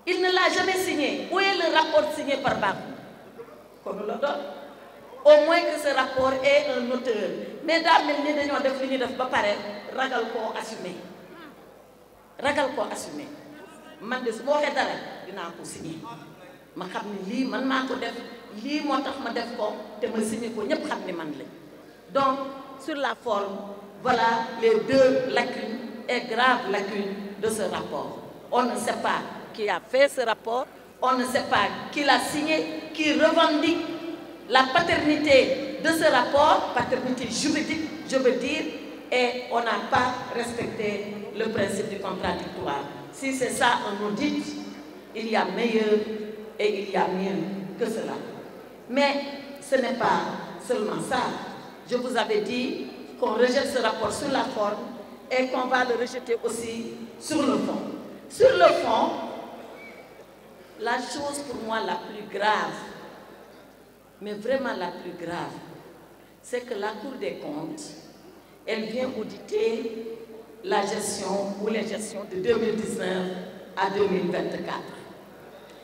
Il ne l'a jamais signé. Où est le rapport signé par Bakou? Qu'on nous le donne. Au moins que ce rapport ait un auteur. Mais dans le milieu de nous, on fini de préparer, ragal ko assumé. Ragal ko assumé. Man de mo xé dara dina ko signé. Ma xamni li man mako def li motax ma def ko te ma signé ko ñep xamni man la. Donc sur la forme, voilà les deux lacunes et graves lacunes de ce rapport. On ne sait pas qui a fait ce rapport, on ne sait pas qui l'a signé, qui revendique la paternité de ce rapport, paternité juridique, je veux dire, et on n'a pas respecté le principe du contradictoire. Si c'est ça un audit, il y a meilleur et il y a mieux que cela. Mais ce n'est pas seulement ça. Je vous avais dit qu'on rejette ce rapport sur la forme et qu'on va le rejeter aussi sur le fond. Sur le fond, la chose pour moi la plus grave, mais vraiment la plus grave, c'est que la Cour des comptes, elle vient auditer la gestion ou les gestions de 2019 à 2024.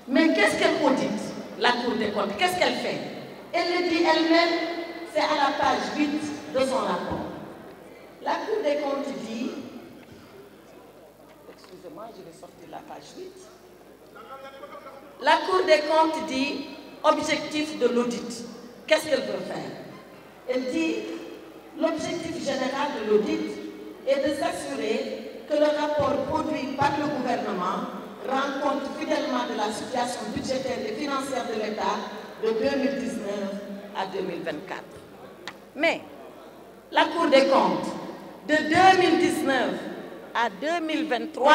Mais qu'est-ce qu'elle audite, la Cour des comptes? Qu'est-ce qu'elle fait? Elle le dit elle-même, c'est à la page 8 de son rapport. La Cour des comptes dit, excusez-moi, je vais sortir la page 8. La Cour des comptes dit, objectif de l'audit. Qu'est-ce qu'elle veut faire? Elle dit, l'objectif général de l'audit est de s'assurer que le rapport produit par le gouvernement rend compte fidèlement de la situation budgétaire et financière de l'État de 2019 à 2024. Mais la Cour des comptes, de 2019 à 2023,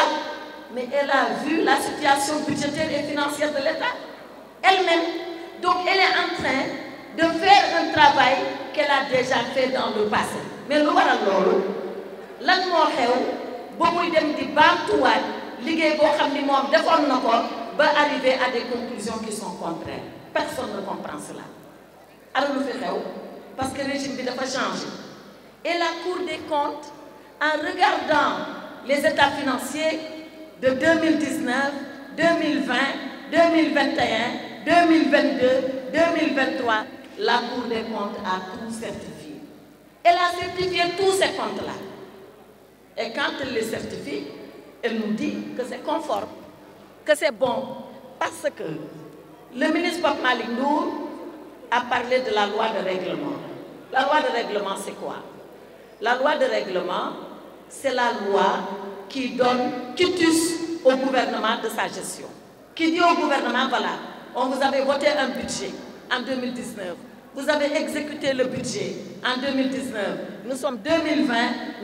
mais elle a vu la situation budgétaire et financière de l'État elle-même. Donc elle est en train de faire un travail qu'elle a déjà fait dans le passé. Mais lu waral loolu lan moo xew ba muy dem di baamtuwaat liggéey boo xam ni moom defoon na ko ba arriver à des conclusions qui sont contraires. Personne ne comprend cela. Alors lu fi xew parce que le régime bi dafa changé. Et la Cour des comptes, en regardant les états financiers de 2019, 2020, 2021, 2022, 2023, la Cour des comptes a tout certifié. Elle a certifié tous ces comptes-là. Et quand elle les certifie, elle nous dit que c'est conforme, que c'est bon. Parce que le ministre Pape Malick Ndour a parlé de la loi de règlement. La loi de règlement, c'est quoi? La loi de règlement, c'est la loi qui donne quitus au gouvernement de sa gestion. Qui dit au gouvernement, voilà, on vous avait voté un budget en 2019. Vous avez exécuté le budget en 2019. Nous sommes 2020,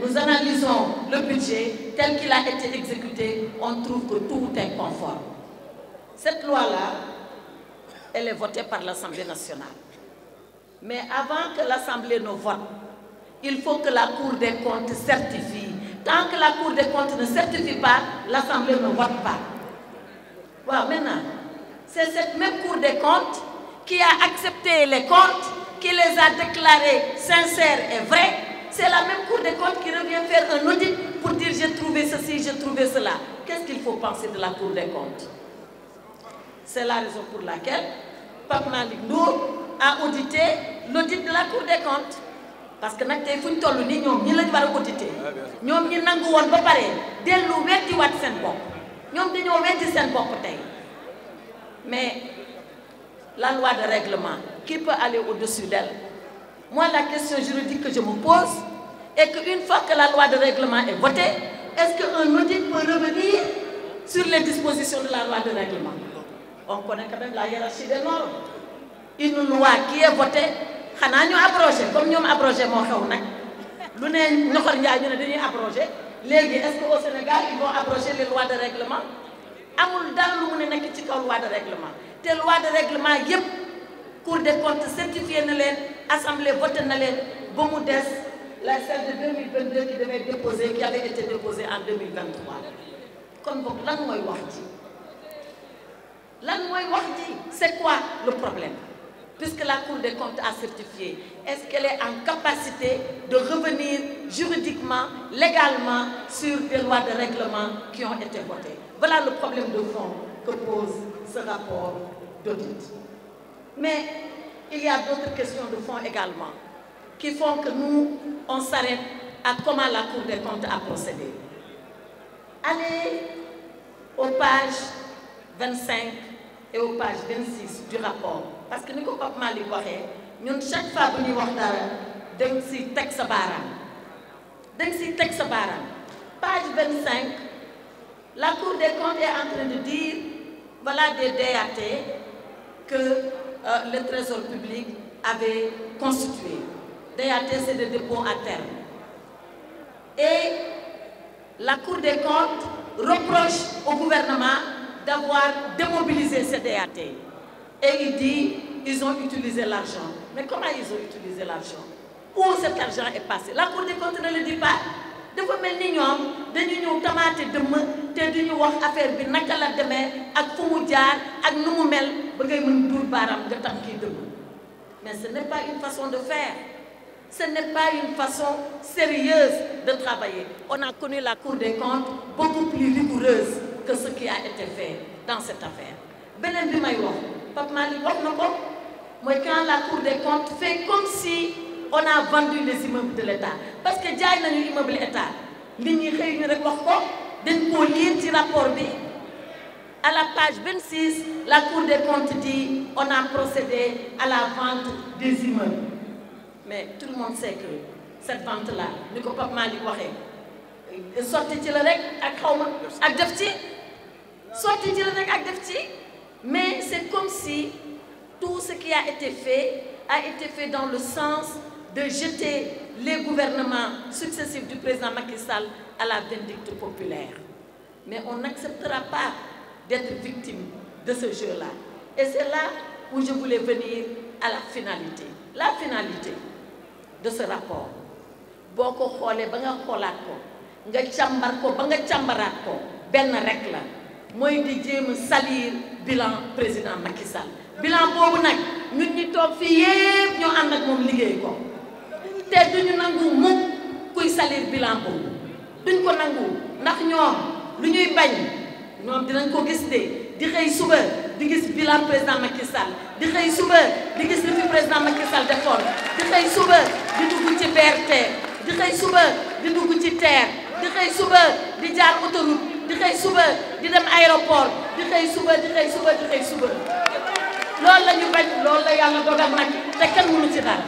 nous analysons le budget tel qu'il a été exécuté. On trouve que tout est conforme. Cette loi-là, elle est votée par l'Assemblée nationale. Mais avant que l'Assemblée ne vote, il faut que la Cour des comptes certifie. Tant que la Cour des comptes ne certifie pas, l'Assemblée ne vote pas. Voilà, maintenant, c'est cette même Cour des comptes qui a accepté les comptes, qui les a déclarés sincères et vrais. C'est la même Cour des comptes qui revient faire un audit pour dire j'ai trouvé ceci, j'ai trouvé cela. Qu'est-ce qu'il faut penser de la Cour des comptes? C'est la raison pour laquelle Pape Malick Ndour a audité l'audit de la Cour des comptes. Parce que nag tey fu ñu toll nii ñoom ñi lañ war a auditer ñoom ñi nangu woon ba pare dellu weddi waat seen bopp ñoom dañoo weddi seen bopp tey. Mais la loi de règlement, qui peut aller au-dessus d'elle? Moi, la question juridique que je me pose est qu'une fois que la loi de règlement est votée, est-ce qu'un audit peut revenir sur les dispositions de la loi de règlement? On connaît quand même la hiérarchie des normes. Une loi qui est votée, xanaa ñu abrogé comme ñoom abrogé moo xew nag lu ne ñoxor njaay ñu ne dañuy abrogé léegi est-ce que au Sénégal ils vont abroger les lois de règlement? Amul dara lu mu ne nekk ci kaw loi de règlement te loi de règlement yépp Cour des comptes certifié na leen assemblée voté na leen ba mu des la celle de 2022 qui devait déposer qui avait été déposée en 2023 kon boog lan mooy wax ji lan mooy wax ji c'est quoi le problème? Puisque la Cour des comptes a certifié, est-ce qu'elle est en capacité de revenir juridiquement, légalement sur des lois de règlement qui ont été votées? Voilà le problème de fond que pose ce rapport d'audit. Mais il y a d'autres questions de fond également qui font que nous, on s'arrête à comment la Cour des comptes a procédé. Allez aux pages 25 et aux pages 26 du rapport. Parce que nous, comme Pape Malick waxee, ñun chaque fois bu ñuy wax dara danga si teg sa baaraam page 25 la Cour des comptes est en train de dire voilà des DAT que le Trésor public avait constitué. DAT, c'est des dépôts à terme. Et la Cour des comptes reproche au gouvernement d'avoir démobilisé ces DAT. Et il dit ils ont utilisé l'argent. Mais comment ils ont utilisé l'argent? Où cet argent est passé? La Cour des comptes ne le dit pas. dafa mel ni ñoom dañu ñëw tamaate dëmm te duñu wax affaire bi naka la demee ak fu mu jaar ak nu mu mel ba ngay mën duur baaraam nga tam kii dëmm. Mais ce n'est pas une façon de faire. Ce n'est pas une façon sérieuse de travailler. On a connu la Cour des comptes beaucoup plus rigoureuse que ce qui a été fait dans cette affaire. Beneen bi may wax Pape Malick wax na ko mooy quand la Cour des comptes fait comme si on a vendu les immeubles de l'État parce que jaay nañu immeuble État nit ñi xëy ñu rek wax ko dañ koo lire ci rapport bi à la page 26 la Cour des comptes dit on a procédé à la vente des immeubles. Mais tout le monde sait que cette vente-là ni ko Pape Malick waxee sotti ci la rek ak xawma ak def ci sotti ci la rek ak def ci mais c'est comme si tout ce qui a été fait dans le sens de jeter les gouvernements successifs du président Macky Sall à la vindicte populaire. Mais on n'acceptera pas d'être victime de ce jeu-là. Et c'est là où je voulais venir à la finalité. La finalité de ce rapport boo ko xoolee ba nga xoolaat ko nga càmbar ko ba nga càmbaraat ko benn rek la mooy di jéem a salir bilan président Macky Sall. Bilan boobu nag ñun ñi toog fii yépp ñoo ànd ak moom liggéey ko te duñu nangu mukk kuy salir bilan boobu duñ ko nangu ndax ñoom lu ñuy bañ ñoom dinañ ko gis de di xëy suba di gis bilan président Macky Sall di xëy suba di gis li fi président Macky Sall defoon di xëy suba di dugg ci BRT di xëy suba di dugg ci TER di xëy suba di jaar autoroute di xëy suba di dem aéroport di xëy suba di xëy suba di xëy suba loolu la ñu bañ loolu la yàlla dogal nag te kenn mënu ci dara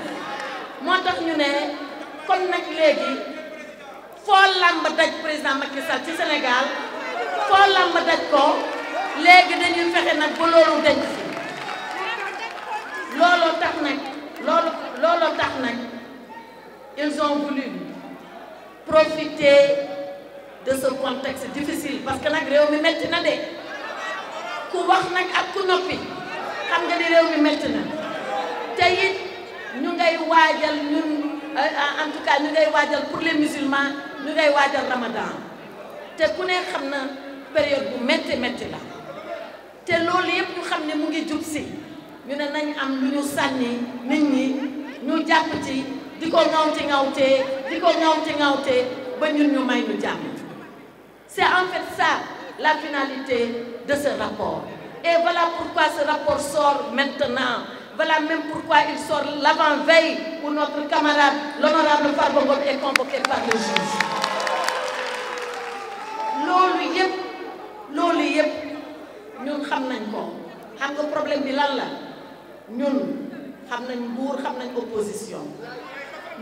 moo tax ñu ne kon nag léegi foo làmb daj président Macky Sall ci Sénégal foo làmb daj ko léegi dañuy fexe nag ba loolu denc fi looloo tax nag ils ont voulu profiter de ce contexte difficile parce que nag réew mi metti na de ku wax nag ak ku noppi xam nga ni réew mi metti na te it ñu ngay waajal ñun en tout cas ñu ngay waajal pour les musulmans ñu ngay waajal Ramadan te ku ne xam na période bu metti la te loolu yëpp ñu xam ne mu ngi jub si ñu ne nañ am lu ñu sànni nit ñi ñu jàpp ci di ko ŋawte ba ñun ñu may ñu jàmm. C'est en fait ça la finalité de ce rapport. Et voilà pourquoi ce rapport sort maintenant. Voilà même pourquoi il sort l'avant-veille où notre camarade, l'honorable Farba Ngom, est convoqué par le juge. loolu yëpp ñun xam nañ ko xam nga problème bi lan la ñun xam nañ nguur xam nañ opposition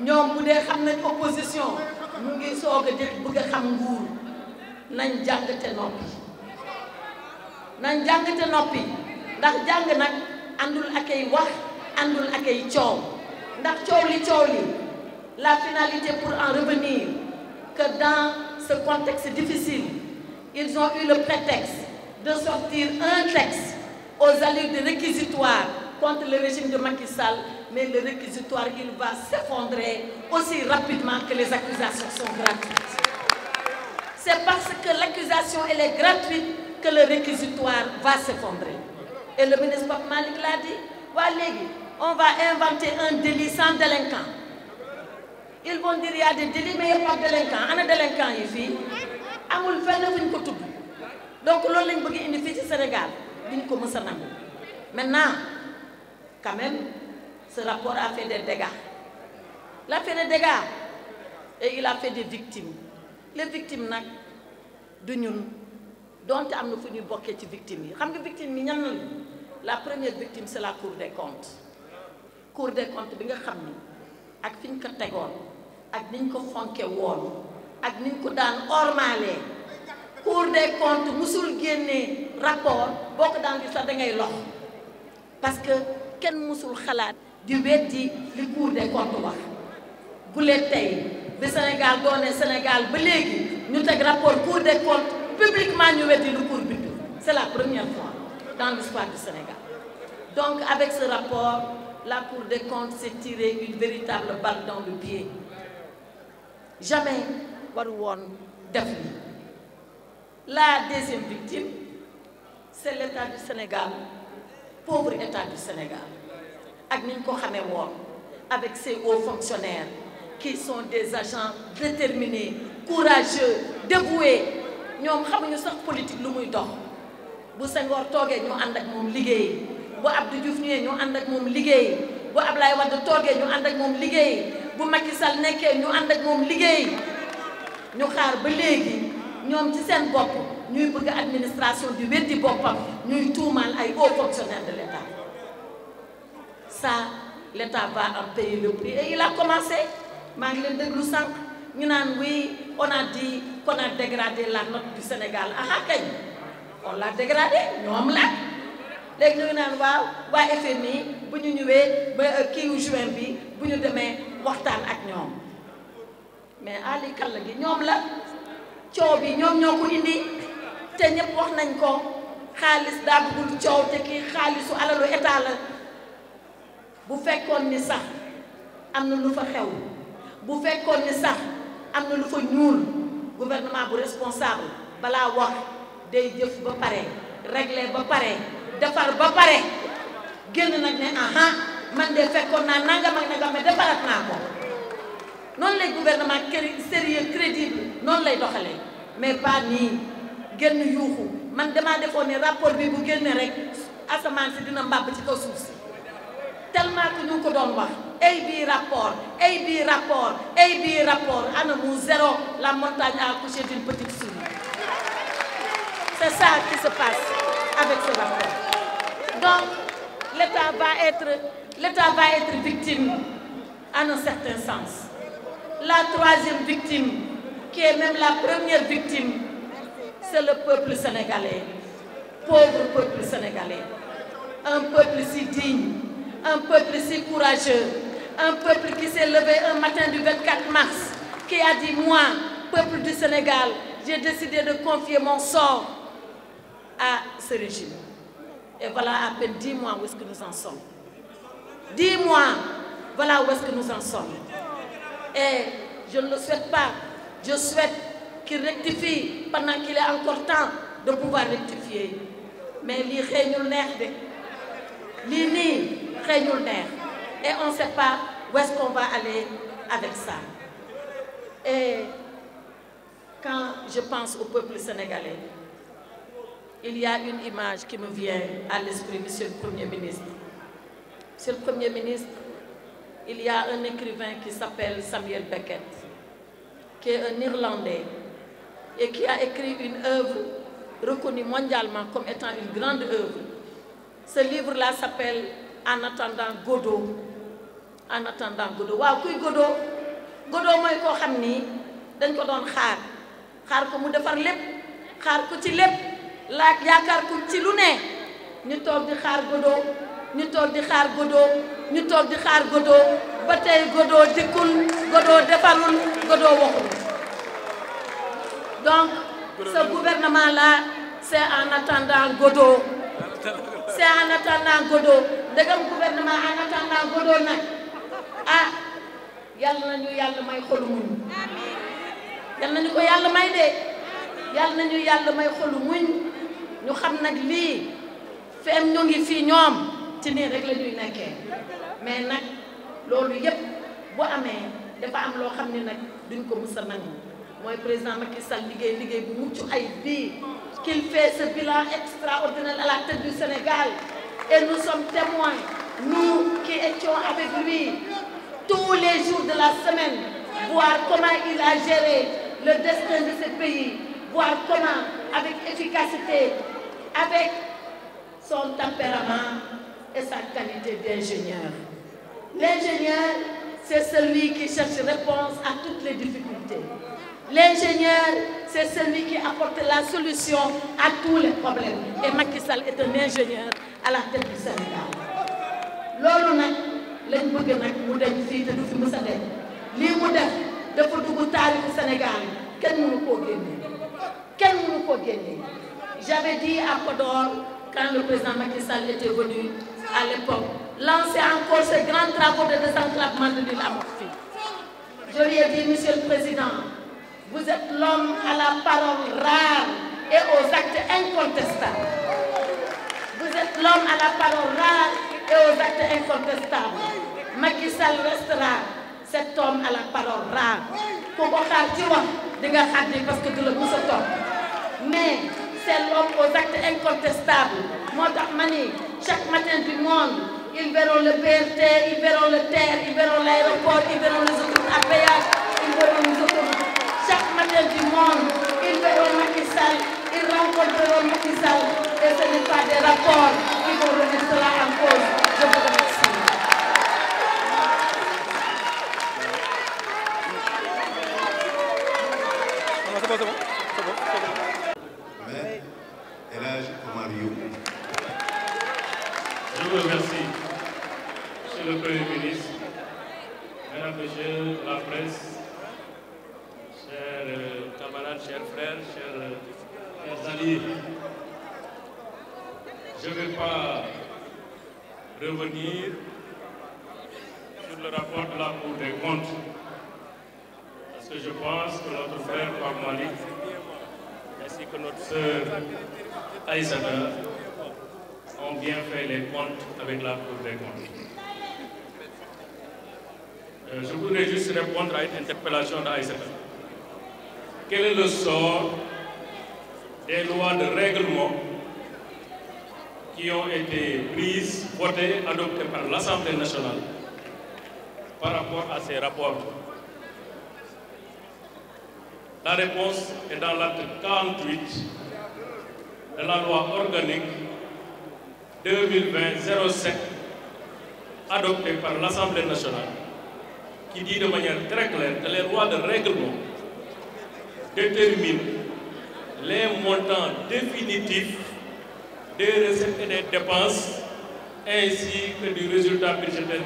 ñoom bu dee xam nañ opposition ñu ngi soog a bëgg a xam nguur nañ jàng te noppi ndax jàng nag àndul ak ay wax àndul ak ay coow ndax coow li la finalité pour en revenir que dans ce contexte difficile ils ont eu le prétexte de sortir un texte aux allures de réquisitoire contre le régime de Macky Sall, mais le réquisitoire il va s'effondrer aussi rapidement que les accusations sont gratuites. C'est parce que l'accusation elle est gratuite que le réquisitoire va s'effondrer. Et le ministre Pape Malick l'a dit, waa léegi on va inventer un délit sans délinquant. Ils vont dire il y a des délits mais il n'y a pas de délinquant. Ana délinquant yi fii amul fenn fu ñu ko tudd. Donc loolu lañ bëgg indi fii ci Sénégal duñ ko mës a nangu. Maintenant quand même ce rapport a fait des dégâts. Il a fait des dégâts et il a fait des victimes. Les victimes nag du ñun donte am na fu ñuy bokkee ci victimes yi xam nga victime yi ñan la première victime c'est la Cour des comptes. Cour des comptes bi nga xam ni ak fi ñu ko tegoon ak niñ ko fonke woon ak niñ ko daan ormalee Cour des comptes musul génnee rapport boo ko daan di sax da ngay lox parce que kenn musul xalaat di weddi li Cour des comptes wax bu leen tey bi Sénégal doone Sénégal ba léegi ñu teg rapport Cour des comptes publiquement ñu weddi lu Cour bi c'est la première fois dans l'histoire du Sénégal. Donc avec ce rapport, la Cour des comptes s'est tirée une véritable balle dans le pied. Jamais waru woon def li. La deuxième victime, c'est l'État du Sénégal, pauvre État du Sénégal. Ak ni ñu ko xamee woon avec ses hauts fonctionnaires qui sont des agents déterminés, courageux, dévoués. ñoom xamuñu sax politique lu muy dox. Bu Senghor toogee ñu ànd ak moom liggéey bu Abdou Diouf ñëwee ñu ànd ak moom liggéey bu Ablaye Wade toogee ñu ànd ak moom liggéey bu Macky Sall nekkee ñu ànd ak moom liggéey ñu xaar ba léegi ñoom ci seen bopp ñuy bëgg administration di weddi boppam ñuy tuumaal ay hauts fonctionnaires de l'État. Ça l'État va en payer le prix et il a commencé maa ngi leen déglu sànq ñu naan oui on a dit qu'on a dégradé la note du Sénégal aha kañ. On l'a dégradé ñoom la léegi ñu ngi naan waaw waa FMI bu ñu ñëwee ba kiiwu juin bi bu ñu demee waxtaan ak ñoom mais ali kàll gi ñoom la coow bi ñoom ñoo ko indi te ñëpp wax nañ ko xaalis daa bëggul coow te kii xaalisu alalu état la bu fekkoon ni sax am na lu fa xew bu fekkoon ni sax am na lu fa ñuul gouvernement bu responsable balaa wax day jëf ba pare régler ba pare defar ba pare génn nag ne aha man de fekkoon naa nangam ak nangam mais defarat naa ko noonu lay gouvernement sérieux crédible noonu lay doxalee mais pas nii génn yuuxu man damaa defoon ne rapport bi bu génne rek asamaan si dina mbàbb ci kaw suuf si tellement que ñu ngi ko doon wax ay bii rapport ay bii rapport ay bii rapport ana mu zéro la montagne a accouché d'une petite souris. C'est ça qui se passe avec ce rapport. Donc, l'État va être victime en un certain sens. La troisième victime, qui est même la première victime, c'est le peuple sénégalais. Pauvre peuple sénégalais. Un peuple si digne, un peuple si courageux, un peuple qui s'est levé un matin du 24 mars, qui a dit, moi, peuple du Sénégal, j'ai décidé de confier mon sort à ce régime. Et voilà à peine 10 mois où est-ce que nous en sommes. 10 mois, voilà où est-ce que nous en sommes. Et je ne le souhaite pas. Je souhaite qu'il rectifie pendant qu'il est encore temps de pouvoir rectifier. Mais lii xeeñul neex de. Lii nii xeeñul neex. Et on ne sait pas où est-ce qu'on va aller avec ça. Et quand je pense au peuple sénégalais, il y a une image qui me vient à l'esprit, Monsieur le Premier ministre. Monsieur le Premier ministre, il y a un écrivain qui s'appelle Samuel Beckett, qui est un Irlandais et qui a écrit une œuvre reconnue mondialement comme étant une grande œuvre. Ce livre-là s'appelle En attendant Godot. En attendant Godot. Waaw kuy Godot? Godot mooy koo xam ni dañ ko doon xaar ko mu defar lépp xaar ko ci lépp laaj yaakaar ko ci lu ne ñu toog di xaar Godot ñu toog di xaar Godot ñu toog di xaar Godot ba tey Godot dikkul Godot defarul Godot waxul. Donc ce gouvernement-là c'est en attendant Godot. C'est en attendant Godot. Ndegam gouvernement en attendant Godot nag ah yàlla nañu yàlla may xolu muñ. Yàlla nañu ko yàlla may de. Yàlla nañu yàlla may xolu muñ ñu xam nag lii feem ñu ngi fii ñoom ci nii rek la ñuy nekkee mais nag loolu yépp bu amee dafa am loo xam ne nag duñ ko mës a nangu mooy président Macky Sall liggéey bu mucc ayib bii qu'il fait ce bilan extraordinaire à la tête du Sénégal et nous sommes témoins, nous qui étions avec lui tous les jours de la semaine, voir comment il a géré le destin de ce pays, voir comment, avec efficacité, avec son tempérament et sa qualité d'ingénieur. L'ingénieur, c'est celui qui cherche réponse à toutes les difficultés. L'ingénieur, c'est celui qui apporte la solution à tous les problèmes. Et Macky Sall est un ingénieur à la tête du Sénégal. Loolu nag lañ bëgg nag mu dem fii te du fi mës a dem lii mu def dafa dugg taarixu Sénégal kenn mënu koo génne. J'avais dit à Podor, quand le président Macky Sall était venu à l'époque, lancer encore ces grands travaux de désenclavement de l'île à Morphée. Je lui ai dit, Monsieur le Président, vous êtes l'homme à la parole rare et aux actes incontestables. Vous êtes l'homme à la parole rare et aux actes incontestables. Macky Sall restera cet homme à la parole rare. Pour ko xaar ci wax di nga xaddi parce que du la mës a topp. Mais c'est l'homme aux actes incontestables. Moo tax ma ni chaque matin du monde, ils verront le BRT, ils verront le TER, ils verront l'aéroport, ils verront les autoroutes à péage, ils verront les autoroutes. Chaque matin du monde, ils verront Macky Sall, ils rencontreront Macky Sall. Et ce n'est pas des rapports qui vont remettre cela en cause. Je vous remercie. Je vous remercie, Monsieur le Premier ministre, Mesdames, Messieurs la presse, chers camarades, chers frères, chers alliés. Je ne vais pas revenir sur le rapport de la Cour des comptes, parce que je pense que notre frère Pape Malick ainsi que notre sœur Aïssata ont bien fait les comptes avec la Cour des comptes. Je voudrais juste répondre à une interpellation d'Aïssata. Quel est le sort des lois de règlement qui ont été prises, votées, adoptées par l'Assemblée nationale par rapport à ces rapports? La réponse est dans l'acte 48 de la loi organique 2020-07 adoptée par l'Assemblée nationale, qui dit de manière très claire que les lois de règlement déterminent les montants définitifs des recettes et des dépenses ainsi que du résultat budgétaire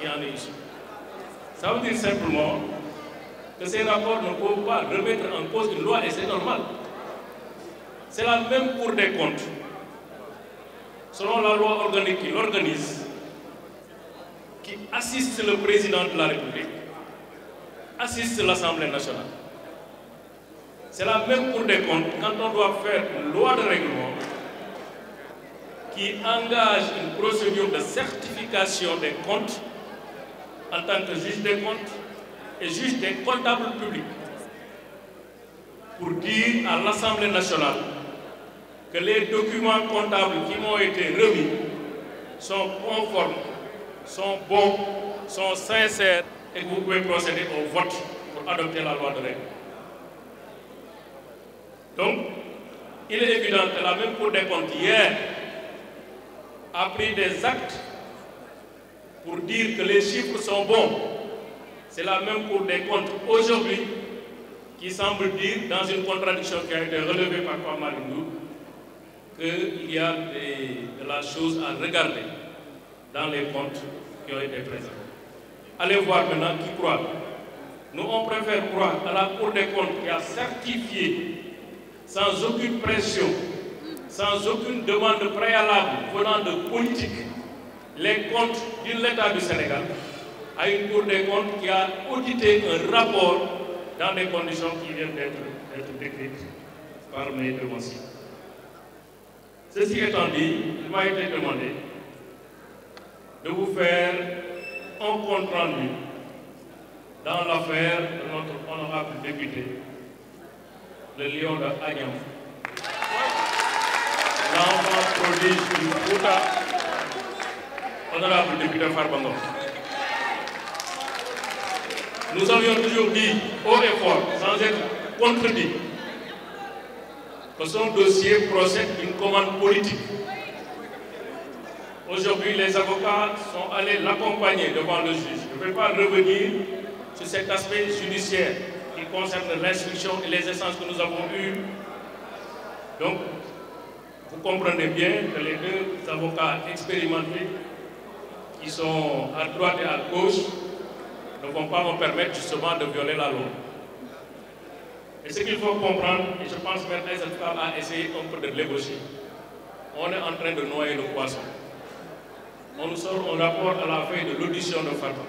qui en est issu. Ça veut dire simplement que ces rapports ne peuvent pas remettre en cause une loi et c'est normal. C'est la même Cour des comptes, selon la loi organique qui l'organise, qui assiste le président de la République, assiste l'Assemblée nationale. C'est la même Cour des comptes quand on doit faire une loi de règlement qui engage une procédure de certification des comptes en tant que juge des comptes et juge des comptables publics pour dire à l'Assemblée nationale que les documents comptables qui m'ont été remis sont conformes, sont bons, sont sincères et que vous pouvez procéder au vote pour adopter la loi de règlement. Donc, il est évident que la même Cour des comptes hier a pris des actes pour dire que les chiffres sont bons. C'est la même Cour des comptes aujourd'hui qui semble dire, dans une contradiction qui a été relevée par Pape Malick Ndour, qu'il y a de la chose à regarder dans les comptes qui ont été présentés. Allez voir maintenant qui croit. Nous, on préfère croire à la Cour des comptes qui a certifié sans aucune pression, sans aucune demande préalable venant de politique, les comptes de l'État du Sénégal, à une Cour des comptes qui a audité un rapport dans des conditions qui viennent d'être décrites par mes devanciers. Ceci étant dit, il m'a été demandé de vous faire un compte rendu dans l'affaire de notre honorable député, le lion de Agnam, l'enfant prodige du Fouta, honorable député Farba Ngom. Nous avions toujours dit haut et fort, sans être contredit, que son dossier procède d'une commande politique Aujourd'hui, les avocats sont allés l'accompagner devant le juge. Je ne vais pas revenir sur cet aspect judiciaire qui concerne l'instruction et les échanges que nous avons eus. Donc, vous comprenez bien que les deux avocats expérimentés qui sont à droite et à gauche ne vont pas me permettre justement de violer la loi. Et ce qu'il faut comprendre, et je pense que M. Aïssata a essayé un peu de l'ébaucher, on est en train de noyer le poisson. On nous sort un rapport à la fin de l'audition de Farba.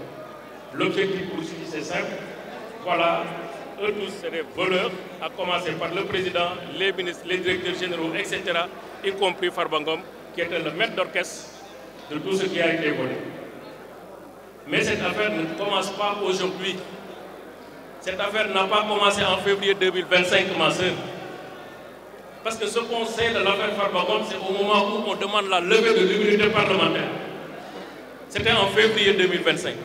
L'objectif poursuivi, c'est simple. Voilà, eux tous, c'est des voleurs, à commencer par le président, les ministres, les directeurs généraux, etc., y compris Farba Ngom, qui était le maître d'orchestre de tout ce qui a été volé. Mais cette affaire ne commence pas aujourd'hui. Cette affaire n'a pas commencé en février 2025, ma soeur. Parce que ce qu'on sait de l'affaire Farba Ngom, c'est au moment où on demande la levée de l'immunité parlementaire. C'était en février 2025.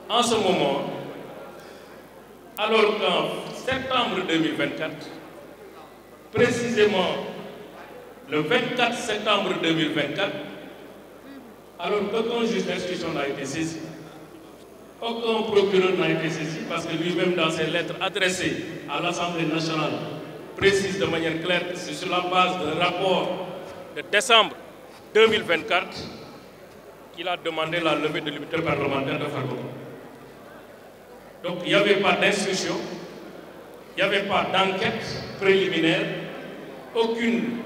En ce moment, alors qu'en septembre 2024, précisément le 24 septembre 2024, alors qu'aucun juge d'instruction n'a été saisi, aucun procureur n'a été saisi, parce que lui-même, dans ses lettres adressées à l'Assemblée nationale, précise de manière claire que c'est sur la base d'un rapport de décembre 2024 qu'il a demandé la levée de l'immunité parlementaire de Farba Ngom. Donc il n'y avait pas d'instruction, il n'y avait pas d'enquête préliminaire, aucune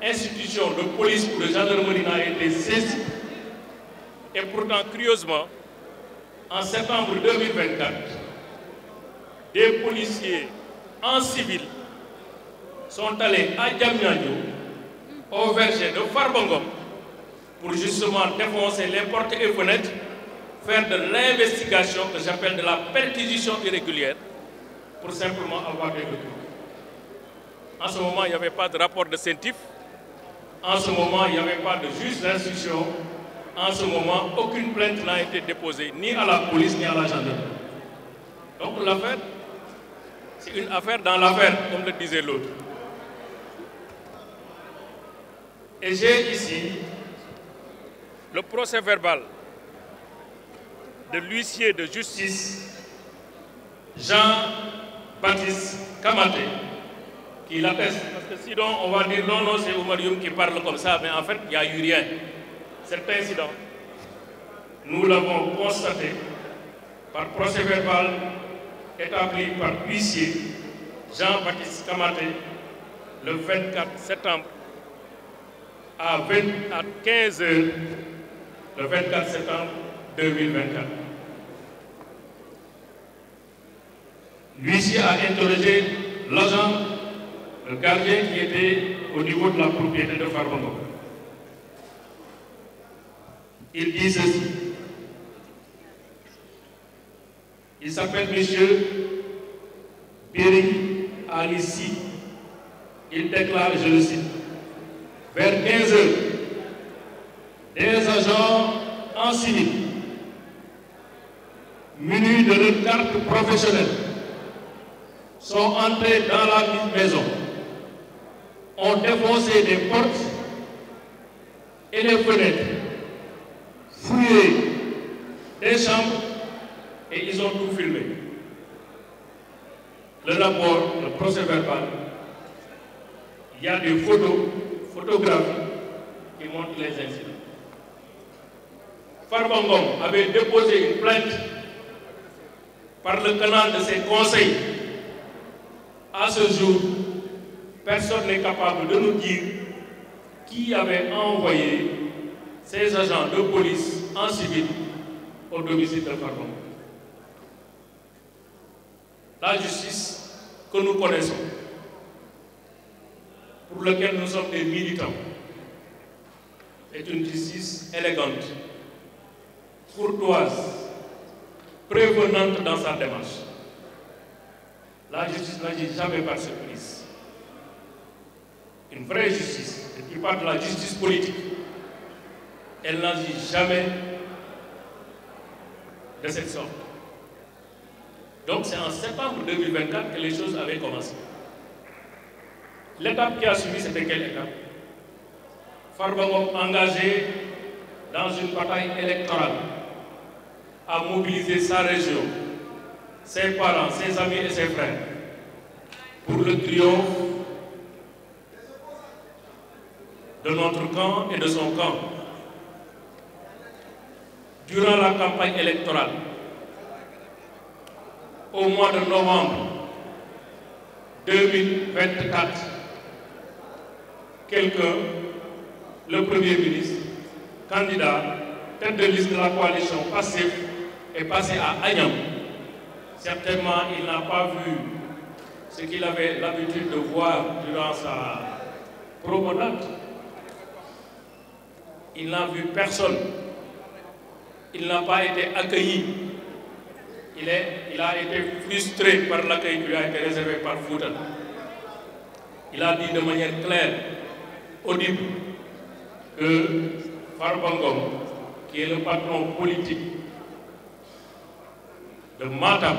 institution de police ou de gendarmerie n'a été saisie. Et pourtant, curieusement, en septembre 2024, des policiers en civil sont allés à Diamniadio, au verger de Farba Ngom, pour justement défoncer les portes et fenêtres, faire de l'investigation que j'appelle de la perquisition irrégulière, pour simplement avoir des documents. En ce moment, il n'y avait pas de rapport de CENTIF. En ce moment, il n'y avait pas de juge d'instruction. En ce moment, aucune plainte n'a été déposée, ni à la police, ni à la gendarmerie. Donc l'affaire, c'est une affaire dans l'affaire, comme le disait l'autre. Et j'ai ici le procès verbal de l'huissier de justice Jean-Baptiste Kamaté, qui l'atteste. Parce que sinon, on va dire non, c'est Oumar Youm qui parle comme ça, mais en fait, il n'y a eu rien. Cet incident, nous l'avons constaté par procès verbal établi par l'huissier Jean-Baptiste Kamaté le 24 septembre à 15 h, le 24 septembre 2024. L'huissier a interrogé l'agent, le gardien qui était au niveau de la propriété de Farba Ngom. Il dit ceci. Il s'appelle M. Biri Alissi. Il déclare, je le cite, vers 15 h, des agents en civil, munis de leur carte professionnelle, sont entrés dans la maison, ont défoncé des portes et des fenêtres, fouillé des chambres et ils ont tout filmé. Le rapport, le procès verbal, il y a des photographies qui montrent les incidents. Farba Ngom avait déposé une plainte par le canal de ses conseils. À ce jour, personne n'est capable de nous dire qui avait envoyé ces agents de police en civil au domicile de Farba Ngom. La justice que nous connaissons, pour laquelle nous sommes des militants, est une justice élégante, courtoise, prévenante dans sa démarche. La justice n'agit jamais par surprise. Une vraie justice, et qui parle de la justice politique, elle n'agit jamais de cette sorte. Donc c'est en septembre 2024 que les choses avaient commencé. L'étape qui a suivi, c'était quelle étape? Farba Ngom engagé dans une bataille électorale à mobiliser sa région, ses parents, ses amis et ses frères pour le triomphe de notre camp et de son camp. Durant la campagne électorale, au mois de novembre 2024, le Premier ministre, candidat, tête de liste de la coalition Pastef, est passé à Agnam. Certainement, il n'a pas vu ce qu'il avait l'habitude de voir durant sa promenade. Il n'a vu personne. Il n'a pas été accueilli. Il a été frustré par l'accueil qui lui a été réservé par Fouta. Il a dit de manière claire, audible, que Farba Ngom, qui est le patron politique de Matam,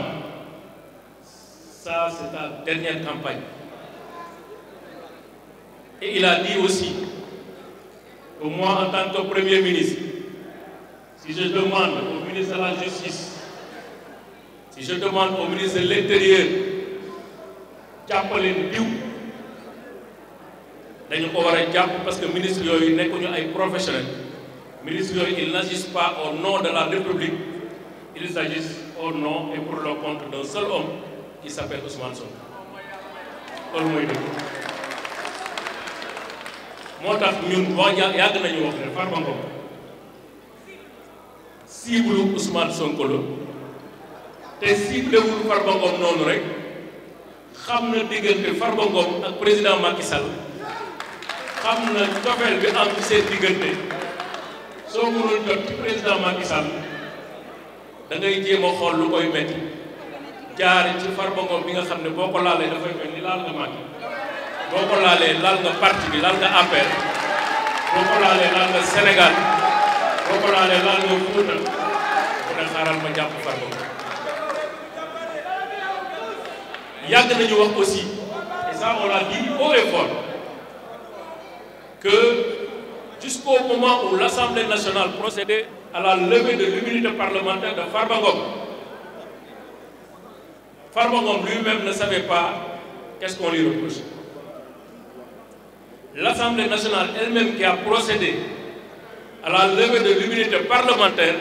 ça c'est la dernière campagne. Et il a dit aussi que moi, en tant que Premier ministre, si je demande au ministre de la Justice, si je demande au ministre de l'Intérieur jàppale diw dañu ko war a jàpp parce que ministre yooyu nekkuñu ay professionnels. Ministre yooyu ils n'agissent pas au nom de la République, ils agissent au nom et pour le compte d'un seul homme qui s'appelle Ousmane Sonko. loolu mooy dëgg. moo tax ñun yàgg nañu wax ne Farba Ngom cible Ousmane Sonko la te ciblewul Farba Ngom noonu rek xam na diggante Farba Ngom ak président Macky Sall, xam na cofeel bi am ci seen diggante. soo mënul jot ci président Macky Sall da ngay jéem a xool lu koy metti jaar ci Farba Ngom bi nga xam ne boo ko laalee dafay mel ni laal nga Macky, boo ko laalee laal nga parti bi, laal nga APR, boo ko laalee laal nga Sénégal, boo ko laalee laal nga Fouta. mu ne xaaral ma jàpp Farba Ngom. yàgg nañu wax aussi, et ça on l'a dit haut et fort, que jusqu'au moment où l'Assemblée nationale procédait à la levée de l'immunité parlementaire de Farba Ngom, Farba Ngom lui-même ne savait pas qu'est-ce qu'on lui reproche. L'Assemblée nationale elle-même qui a procédé à la levée de l'immunité parlementaire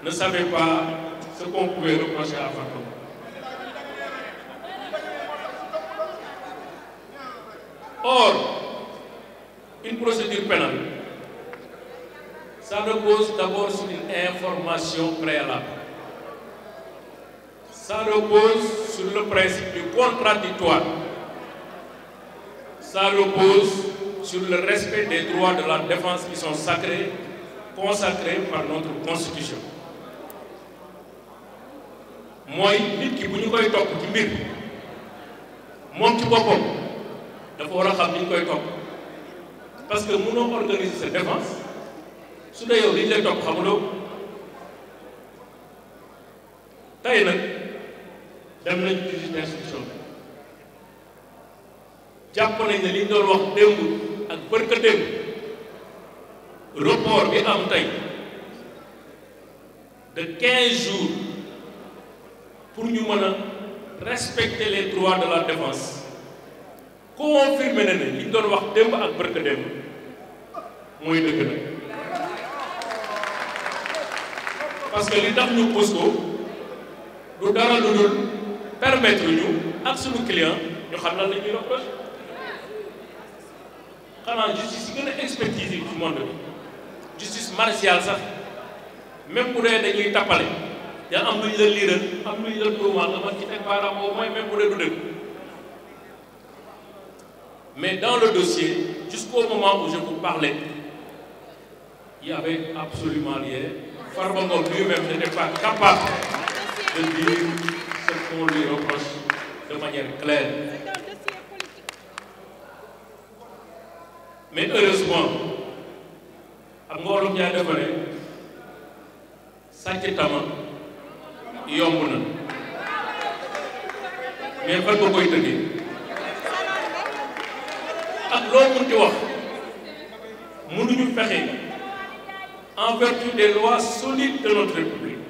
ne savait pas ce qu'on pouvait reprocher à Farba Ngom. Or, une procédure pénale, ça repose d'abord sur une information préalable. Ça repose sur le principe du contradictoire. Ça repose sur le respect des droits de la défense qui sont sacrés, consacrés par notre Constitution. mooy nit ki bu ñu koy topp ci mbir moom ci boppam dafa war a xam ni ñu koy topp, parce que mënoo organiser sa défense su dee yow li ñu lay topp xamuloo. tey nag dem nañ ci juge d'instruction jàpp nañ ne li ñu doon wax démb ak bërka démb report bi am tey de 15 jours pour ñu mën a respecter les droits de la défense confirmé na ne li ñu doon wax démb ak bërka démb mooy dëgg nag. parce que li tax ñu pose ko du dara lu dul permettre ñu ak suñu client ñu xam lan la ñuy reproche. xanaa justice yi gën a expertise yi ci monde bi justice martiale sax même bu dee dañuy tappale ya am lu ñu la liiral am lu ñu la tuumaal nga mën ci teg baaraam au moins même bu dee du dëgg. mais dans le dossier jusqu'au moment où je vous parlais il y avait absolument rien. Farba Ngom lui-même n'était pas capable de dire ce qu'on lui reproche de manière claire. Mais heureusement am nga wolof ñaa defa ne sàcc tama yomb na mais fan nga koy tëggee ak loo mun ci wax mënuñu fexe en vertu des lois solides de notre République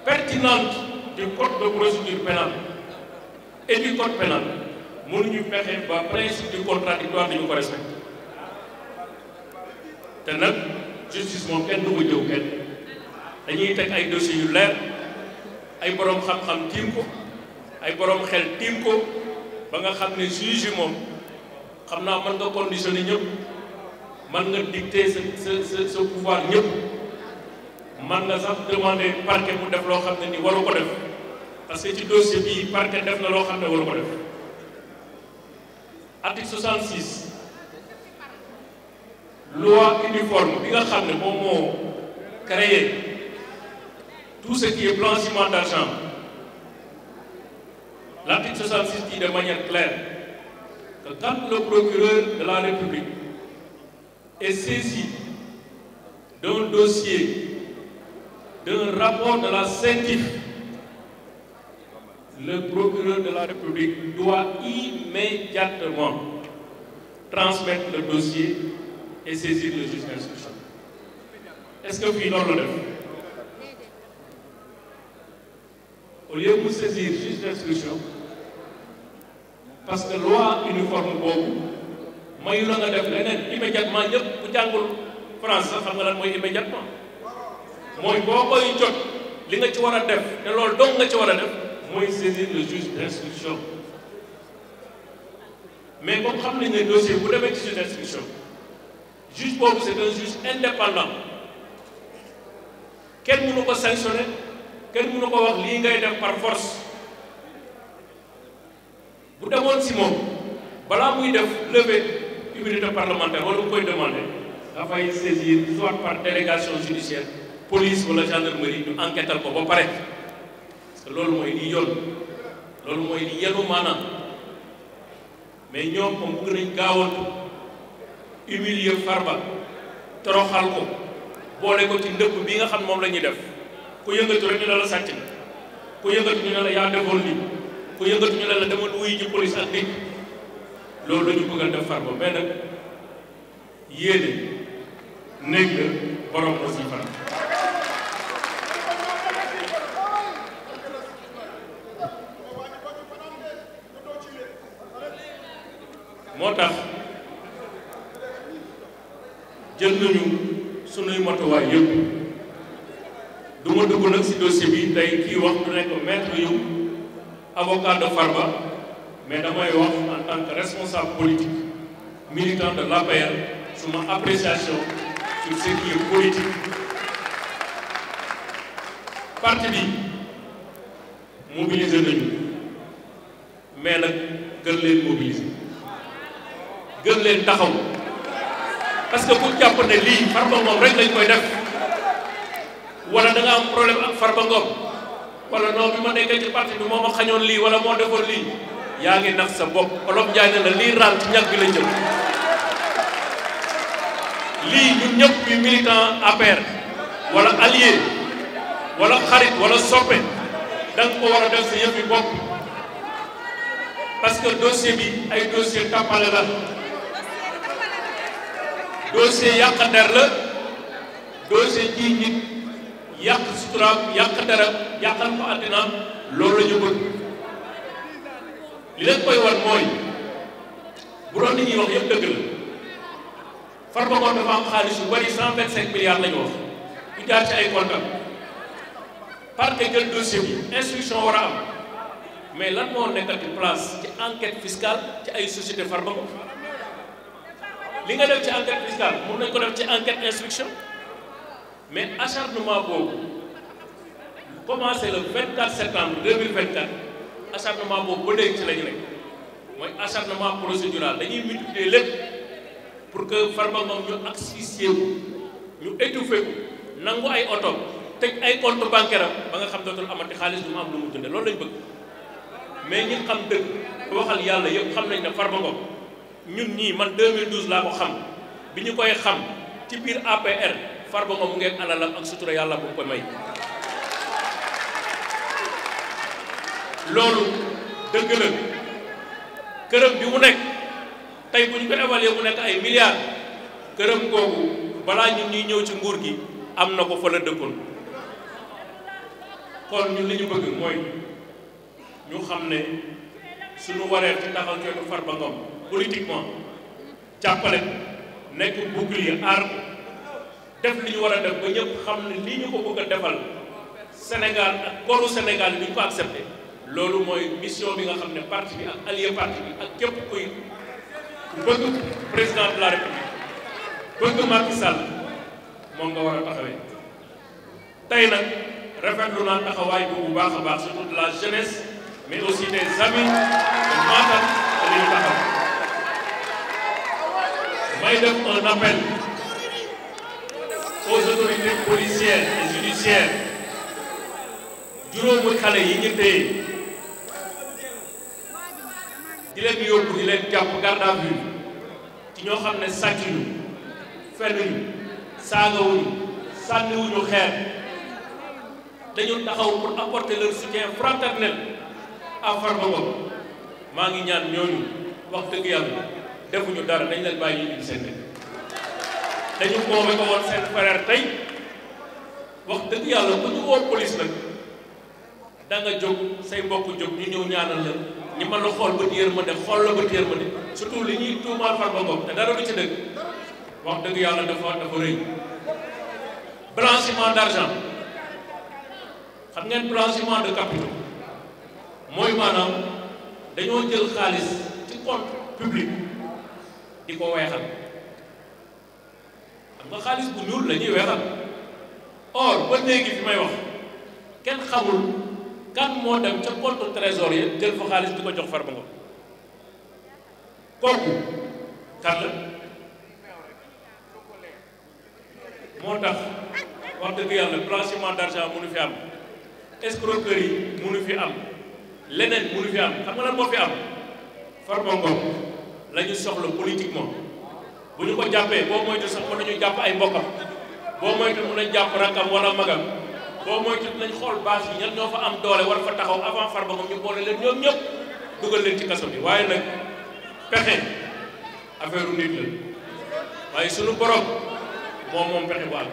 pertinentes du code de procédure pénale et du code pénal mënuñu fexe ba principe du contradictoire dañu ko respecté te nag justice moom kenn du ko jëw kenn dañuy teg ay dossiers yu leer ay borom xam-xam tiim ko ay borom xel tiim ko ba nga xam ne juge yi moom xam naa mën nga conditionner ñëpp mën nga dicter sa pouvoir ñëpp mën nga sax demander parquet mu def loo xam ne ni waru ko def parce que ci dossier bii parquet def na loo xam ne waru ko def. Article 66 loi uniforme bi nga xam ne moom moo créé tout ce qui est blanchiment d'argent. L'article 66 dit de manière claire que quand le procureur de la République est saisi d'un dossier, d'un rapport de la CENTIF, le procureur de la République doit immédiatement transmettre le dossier et saisir le juge d'instruction. Est-ce que fii loolu la def au lieu de saisir le juge d'instruction parce que loi uniforme boobu mayu la nga def leneen immédiatement ñëpp ku jàngul France sax xam nga lan mooy immédiatement mooy boo koy jot li nga ci war a def te loolu dong nga ci war a def mooy saisir le juge d'instruction mais comme xam nañ ne dossier bu demee ci juge d'instruction juge boobu c'est un juge indépendant kenn mënu ko sanctionner kenn mënu ko wax lii ngay def par force bu demoon si moom balaa muy def levée immunité parlementaire wala mu koy demander dafay saisir soit par délégation judiciaire police wala gendarmerie ñu enquêtal ko ba pare parce que loolu mooy li yoon loolu mooy li yenu maanaam mais ñoom moom bëgg nañ gaawantu humilier Farba toroxal ko boole ko ci ndëpp bi nga xam moom la ñuy def ku yëngatu rek ñu ne la sàcc na ku yëngatu ñu ne la yaa defoon lii ku yëngatu ñu ne la demal wuy ji police ak nit loolu la ñu bëgg a def Farba mais nag yéene néeg la borom aussi fan. moo tax jël nañu sunuy matuwaay yëpp du ma dugg nag ci dossier bi tey kii wax du nekk maître yu avocat de Farba mais damay wax en tant que responsable politique militant de l'APR suma appréciation sur ce qui est politique. Parti bi mobiliser nañu mais nag gën leen mobiliser gën leen taxaw parce que bu jàpp ne lii Farba Ngom rek lañ koy def wala da nga am problème ak Farba Ngom wala non bi ma nekkee ci parti bi moo ma xañoon lii wala moo defoon lii yaa ngi nax sa bopp Olof Njaay ne la lii raam ci ñag bi la jëm lii ñun ñëpp bi militant APR wala allié wala xarit wala soppe da nga ko war a def sa yëf yi bopp parce que dossier bi ay dossier tàppale la dossier yàq der la dossier ji nit yàq suturaam yàq deram yàqal ko àddinaam loolu la ñu bëgg li leen koy war mooy bu doon nit ñi wax yëpp dëgg la Farba Ngom dafa am xaalis yu bari 125 milliards la ñu wax yu jaar ci ay comptes parquet jël dossier bi instruction war a am mais lan moo nekkati place ci enquête fiscale ci ay société Farba Ngom li nga def ci enquête fiscale mun nañ ko def ci enquête instruction mais acharnement boobu commencé le 24 septembre 2024 acharnement boobu ba léegi ci la ñu nekk mooy acharnement procédural dañuy multiplier lépp pour que Farba Ngom ñu asphyxier wu ñu étouffer wu nangu ay oto tëj ay compte bancaire am ba nga xam dootul amati xaalis du mu am lu mu dundee loolu lañ bëgg mais ñi xam dëgg waxal yàlla yëpp xam nañ ne Farba Ngom ñun ñii man 2012 laa ko xam bi ñu koy xam ci biir APR Farba Ngom mu ngeen alalam ak sutura yàlla bu ko may loolu dëgg la këram bi mu nekk tey bu ñu ko évaluer mu nekk ay milliards këram googu balaa ñun ñuy ñëw ci nguur gi am na ko fa la dëkkoon. kon ñun li ñu bëgg mooy ñu xam ne suñu waree ci taxaw coono Farba Ngom politiquement jàppale nekk bouclier aar ko def li ñu war a def ba ñëpp xam ne lii ñu ko bëgg a defal Sénégal ak koru Sénégal bi ñu ko accepté loolu mooy mission bi nga xam ne parti bi ak allié parti bi ak képp kuy bëgg président de la République bëgg Macky Sall moom nga war a taxawee. tey nag rafetlu naa taxawaay bu baax a baax surtout de la jeunesse mais aussi des amis de Matam te li ñu taxaw may def un appel aux autorités policières et judiciaires juróomi xale yi ñu téye di leen yóbbu di leen jàpp garde à vue ci ñoo xam ne sàccuñu fennuñu saagawuñu sànniwuñu xeer dañu taxaw pour apporter leur soutien fraternel à Farba Ngom maa ngi ñaan ñooñu wax dëgg yàlla defuñu dara dañ leen bàyyi ñu indi seen dëkk dañu boobee ko woon seen frère tey wax dëgg yàlla bu ñu woo police nag da nga jóg say mbokk jóg ñu ñëw ñaanal la ñi mën la xool bët yërmande xool la bët yërmande surtout li ñuy tuumaal Farba Ngom te dara du ci dëgg wax dëgg yàlla dafa rëy blanchiment d'argent xam ngeen blanchiment de capitaux mooy maanaam dañoo jël xaalis ci compte public di ko weexal xam nga xaalis bu ñuul la ñuy weexal or ba léegi fi may wax kenn xamul kan moo dem ca compte trésor yi jël fa xaalis di ko jox Farba Ngom kooku kan la moo tax wax dëgg yàlla blanchiment d'argent mënu fi am escroquerie mënu fi am leneen mënu fi am xam nga lan moo fi am Farba Ngom la ñu soxla politiquement bu ñu ko jàppee boo moytu sax mën nañu jàpp ay mbokkam boo moytu mën nañ jàpp rakkam wala magam boo moytu nañ xool base yi ñan ñoo fa am doole war fa taxaw avant Farba Ngom ñu boole leen ñoom ñëpp dugal leen ci kaso bi waaye nag pexe affaire u nit la waaye sunu borom moom pexe bu am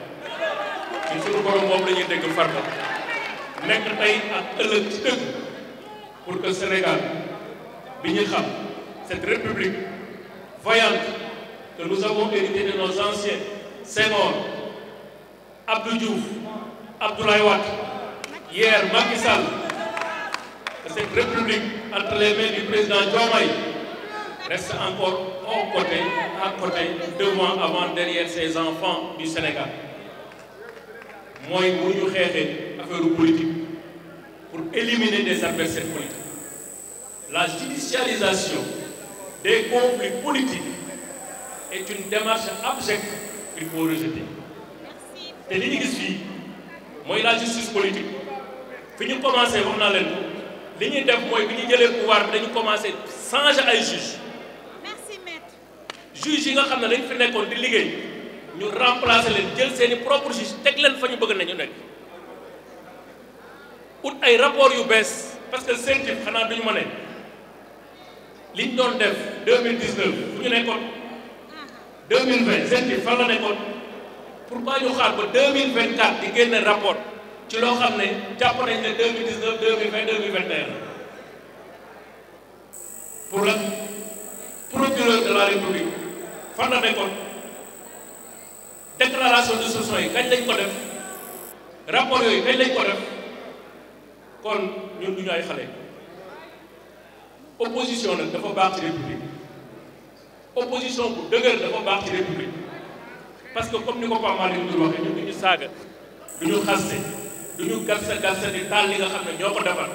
ci sunu borom moom la ñuy dégg Farba nekk tey ak ëllëg ci dëgg pour que Sénégal bi ñu xam cette république voyante que nous avons hérité de nos anciens Senghor, Abdou Diouf, Abdoulaye Wade, hier Macky Sall, que cette république entre les mains du président Diomaye reste encore aux côtés, à côté, devant, avant, derrière ses enfants du Sénégal. Moi, nous xeexee affaire politique pour éliminer des adversaires politiques. La judicialisation des conflits politiques est une démarche abjecte qu'il faut rejeter. te li ñu gis fii mooy la justice politique fi ñu commencé wax naa leen ko li ñuy def mooy bi ñu jëlee pouvoir bi dañu commencé changer ay juges. juges yi nga xam ne dañ fi nekkoon di liggéey ñu remplacer leen jël seeni propre juges teg leen fa ñu bëgg nañu nekk ut ay rapport yu bees parce que CENTIF xanaa duñu ma ne liñ doon def 2019 fu ñu nekkoon 2020 CENTIF fan la nekkoon pourquoi ñu xaar ba 2024 di génne rapport ci loo xam ne jàpp nañ ne 2019 2020 2021 pour la procureur de la République fan la nekkoon déclaration de soupçon yi kañ lañ ko def rapport yooyu kañ lañ ko def kon ñun du ñu ay xale opposition nag dafa baax ci république opposition bu dëgër dafa baax ci république parce que comme ni ko Pape Malick Ndour waxee ñun du ñu saaga du ñu xaste du ñu gatsa di taal li nga xam ne ñoo ko defar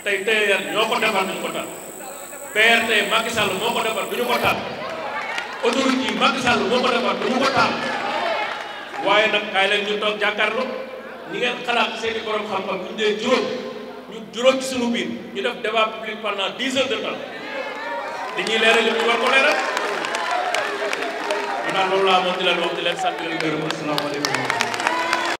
tey TER ñoo ko defar duñu ko taal BRT Macky Sall moo ko defar duñu ko taal autoroute yi Macky Sall moo ko defar duñu ko taal waaye nag kaay leen ñu toog jàkkaarloo ñi ngeen xalaat seeni borom xam-xam bu ñu dee juróom ci sunu biir ñu def débat public pendant 10 heures de temps li ñuy leeral li ñu war ko leeral ñu naan loolu laa moom di leen wax di leen sant di leen gërëm asalaamaaleykum